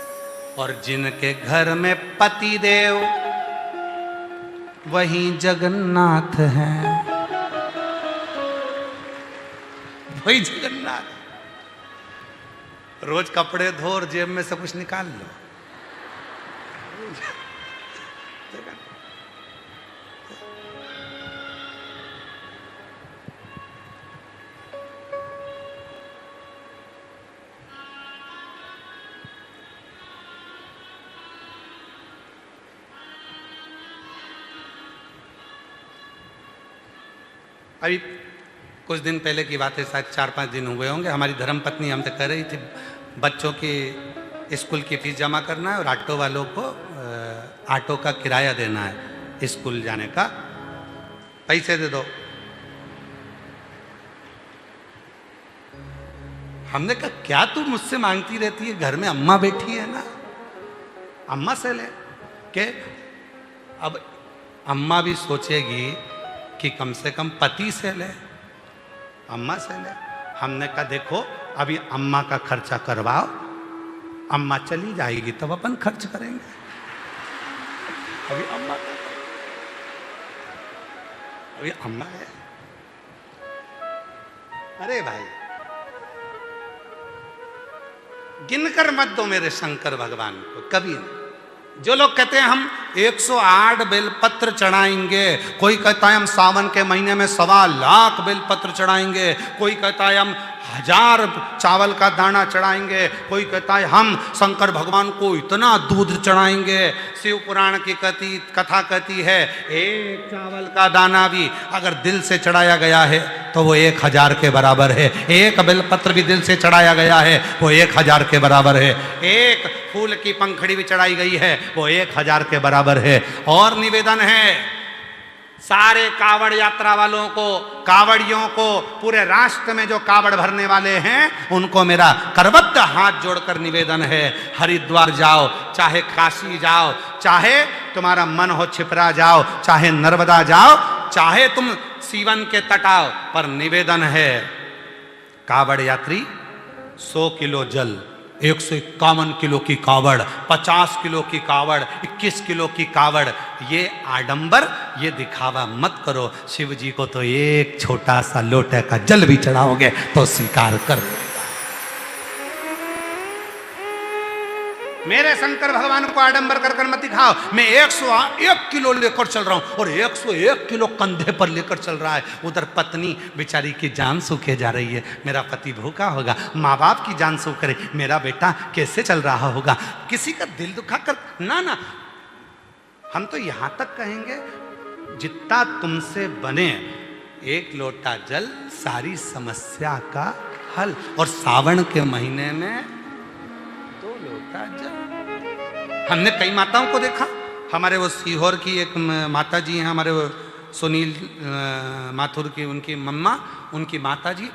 और जिनके घर में पति देव वहीं जगन्नाथ है, वही जगन्नाथ। रोज कपड़े धो और जेब में से कुछ निकाल लो, अभी कुछ दिन पहले की बात है, शायद 4-5 दिन हुए होंगे, हमारी धर्मपत्नी हमसे कह रही थी बच्चों की स्कूल की फीस जमा करना है और ऑटो वालों को ऑटो का किराया देना है स्कूल जाने का, पैसे दे दो। हमने कहा क्या तू मुझसे मांगती रहती है, घर में अम्मा बैठी है ना, अम्मा से ले के। अब अम्मा भी सोचेगी कि कम से कम पति से ले, अम्मा से ले। हमने कहा देखो अभी अम्मा का खर्चा करवाओ, अम्मा चली जाएगी तब अपन खर्च करेंगे, अभी अम्मा है। अरे भाई गिनकर मत दो मेरे शंकर भगवान को कभी नहीं। जो लोग कहते हैं हम 108 बेलपत्र चढ़ाएंगे, कोई कहता है हम सावन के महीने में 1.25 लाख बेलपत्र चढ़ाएंगे, कोई कहता है हम 1000 चावल का दाना चढ़ाएंगे, कोई कहता है हम शंकर भगवान को इतना दूध चढ़ाएंगे। शिव पुराण की कथा कहती है एक चावल का दाना भी अगर दिल से चढ़ाया गया है तो वो 1000 के बराबर है। एक बेलपत्र भी दिल से चढ़ाया गया है वो 1000 के बराबर है। एक फूल की पंखड़ी भी चढ़ाई गई है वो 1000 के बराबर है। और निवेदन है सारे कावड़ यात्रा वालों को, कावड़ियों को, पूरे राष्ट्र में जो कावड़ भरने वाले हैं उनको मेरा करबद्ध हाथ जोड़कर निवेदन है, हरिद्वार जाओ, चाहे काशी जाओ, चाहे तुम्हारा मन हो छिपरा जाओ, चाहे नर्मदा जाओ, चाहे तुम सीवन के तट आओ, पर निवेदन है कावड़ यात्री 100 किलो जल, 151 किलो की कावड़, 50 किलो की कावड़, 21 किलो की कावड़, ये आडंबर, ये दिखावा मत करो। शिव जी को तो एक छोटा सा लोटे का जल भी चढ़ाओगे तो स्वीकार कर लेगा। मेरे शंकर भगवान को आडंबर कर कर मत दिखाओ। मैं 101 किलो लेकर चल रहा हूं और 101 किलो कंधे पर लेकर चल रहा है। उधर पत्नी बेचारी की जान सूखे जा रही है, मेरा पति भूखा होगा, माँ बाप की जान सूख रही, मेरा बेटा कैसे चल रहा होगा, किसी का दिल दुखा कर ना ना। हम तो यहां तक कहेंगे जितना तुमसे बने 1 लोटा जल सारी समस्या का हल। और सावन के महीने में 2 लोटा जल। हमने कई माताओं को देखा, हमारे वो सीहोर की एक माता जी हैं, हमारे वो सुनील माथुर की उनकी मम्मा, उनकी माता जी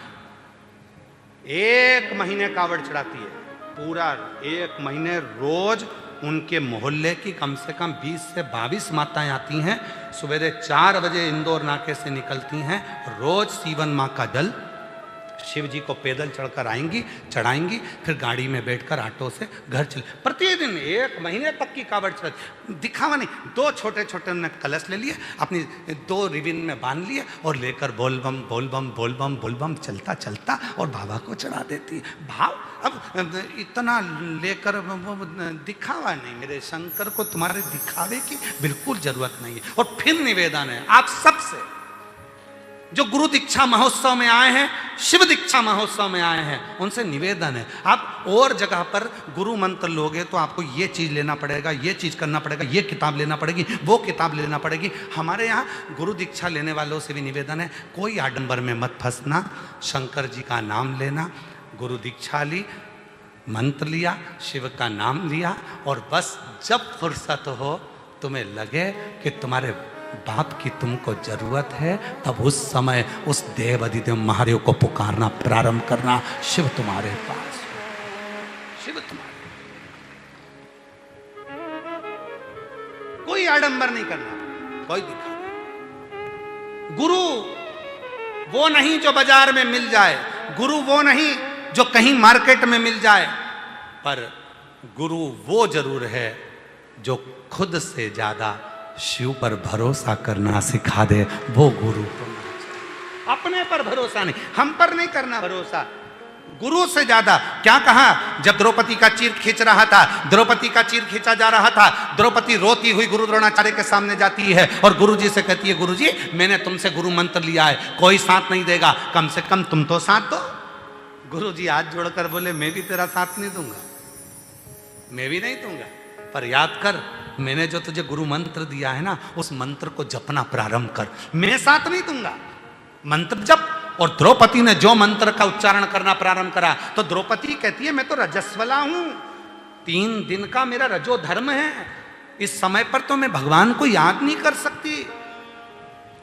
1 महीने कावड़ चढ़ाती है, पूरा 1 महीने रोज उनके मोहल्ले की कम से कम 20 से 22 माताएं आती हैं, सवेरे 4 बजे इंदौर नाके से निकलती हैं, रोज सीवन माँ का जल शिव जी को पैदल चढ़कर आएंगी, चढ़ाएंगी, फिर गाड़ी में बैठकर ऑटो से घर चले। प्रतिदिन 1 महीने तक की कावड़ चढ़, दिखावा नहीं। 2 छोटे छोटे उन्होंने कलश ले लिए, अपनी 2 रिबिन में बांध लिए और लेकर बोल बम बोल बम बोल बम बोल बम चलता चलता और बाबा को चढ़ा देती है। भाव अब इतना लेकर दिखावा नहीं, मेरे शंकर को तुम्हारे दिखावे की बिल्कुल जरूरत नहीं है। और फिर निवेदन है आप सबसे जो गुरु दीक्षा महोत्सव में आए हैं, शिव दीक्षा महोत्सव में आए हैं, उनसे निवेदन है आप और जगह पर गुरु मंत्र लोगे तो आपको ये चीज़ लेना पड़ेगा, ये चीज़ करना पड़ेगा, ये किताब लेना पड़ेगी, वो किताब लेना पड़ेगी। हमारे यहाँ गुरु दीक्षा लेने वालों से भी निवेदन है कोई आडंबर में मत फंसना, शंकर जी का नाम लेना। गुरु दीक्षा ली, मंत्र लिया, शिव का नाम लिया और बस जब फुर्सत हो तुम्हें लगे कि तुम्हारे बाप की तुमको जरूरत है, तब उस समय उस देव अधिदेव महादेव को पुकारना प्रारंभ करना। शिव तुम्हारे पास, शिव तुम्हारे, कोई आडंबर नहीं करना, कोई दिखा। गुरु वो नहीं जो बाजार में मिल जाए, गुरु वो नहीं जो कहीं मार्केट में मिल जाए, पर गुरु वो जरूर है जो खुद से ज्यादा शिव पर भरोसा करना सिखा दे, वो गुरु। अपने पर भरोसा नहीं, हम पर नहीं करना भरोसा, गुरु से ज्यादा। क्या कहा जब द्रौपदी का चीर खींच रहा था, द्रौपदी का चीर खींचा जा रहा था, द्रौपदी रोती हुई गुरु द्रोणाचार्य के सामने जाती है और गुरु जी से कहती है, गुरु जी मैंने तुमसे गुरु मंत्र लिया है, कोई साथ नहीं देगा, कम से कम तुम तो साथ दो। गुरु जी हाथ जोड़कर बोले, मैं भी तेरा साथ नहीं दूंगा, मैं भी नहीं दूंगा, पर याद कर मैंने जो तुझे गुरु मंत्र दिया है ना, उस मंत्र को जपना प्रारंभ कर, मैं साथ नहीं दूंगा, मंत्र जप। और द्रौपदी ने जो मंत्र का उच्चारण करना प्रारंभ करा तो द्रौपदी कहती है, मैं तो रजस्वला हूं, 3 दिन का मेरा रजो धर्म है, इस समय पर तो मैं भगवान को याद नहीं कर सकती,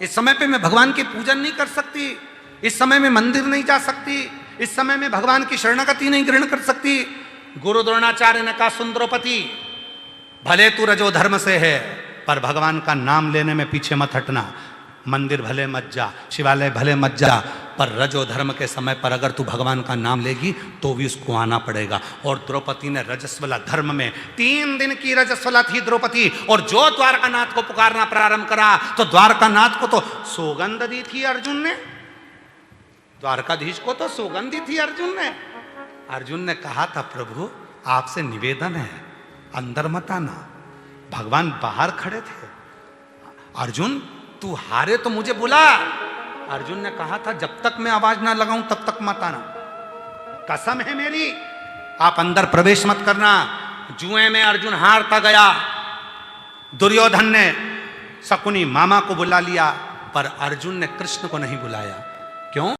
इस समय पे मैं भगवान की पूजन नहीं कर सकती, इस समय में मंदिर नहीं जा सकती, इस समय में भगवान की शरणागति नहीं ग्रहण कर सकती। गुरु द्रोणाचार्य ने कहा, सुन द्रौपदी, भले तू रजो धर्म से है, पर भगवान का नाम लेने में पीछे मत हटना, मंदिर भले मत जा, शिवालय भले मत जा, पर रजो धर्म के समय पर अगर तू भगवान का नाम लेगी तो भी उसको आना पड़ेगा। और द्रौपदी ने रजस्वला धर्म में 3 दिन की रजस्वला थी द्रौपदी, और जो द्वारकानाथ को पुकारना प्रारंभ करा तो द्वारकानाथ को तो सौगंध दी थी अर्जुन ने, द्वारकाधीश को तो सौगंध दी थी अर्जुन ने। अर्जुन ने कहा था, प्रभु आपसे निवेदन है, अंदर मत आना। भगवान बाहर खड़े थे, अर्जुन तू हारे तो मुझे बुला। अर्जुन ने कहा था, जब तक मैं आवाज ना लगाऊं तब तक मत आना, कसम है मेरी, आप अंदर प्रवेश मत करना। जुए में अर्जुन हारता गया, दुर्योधन ने शकुनी मामा को बुला लिया, पर अर्जुन ने कृष्ण को नहीं बुलाया। क्यों?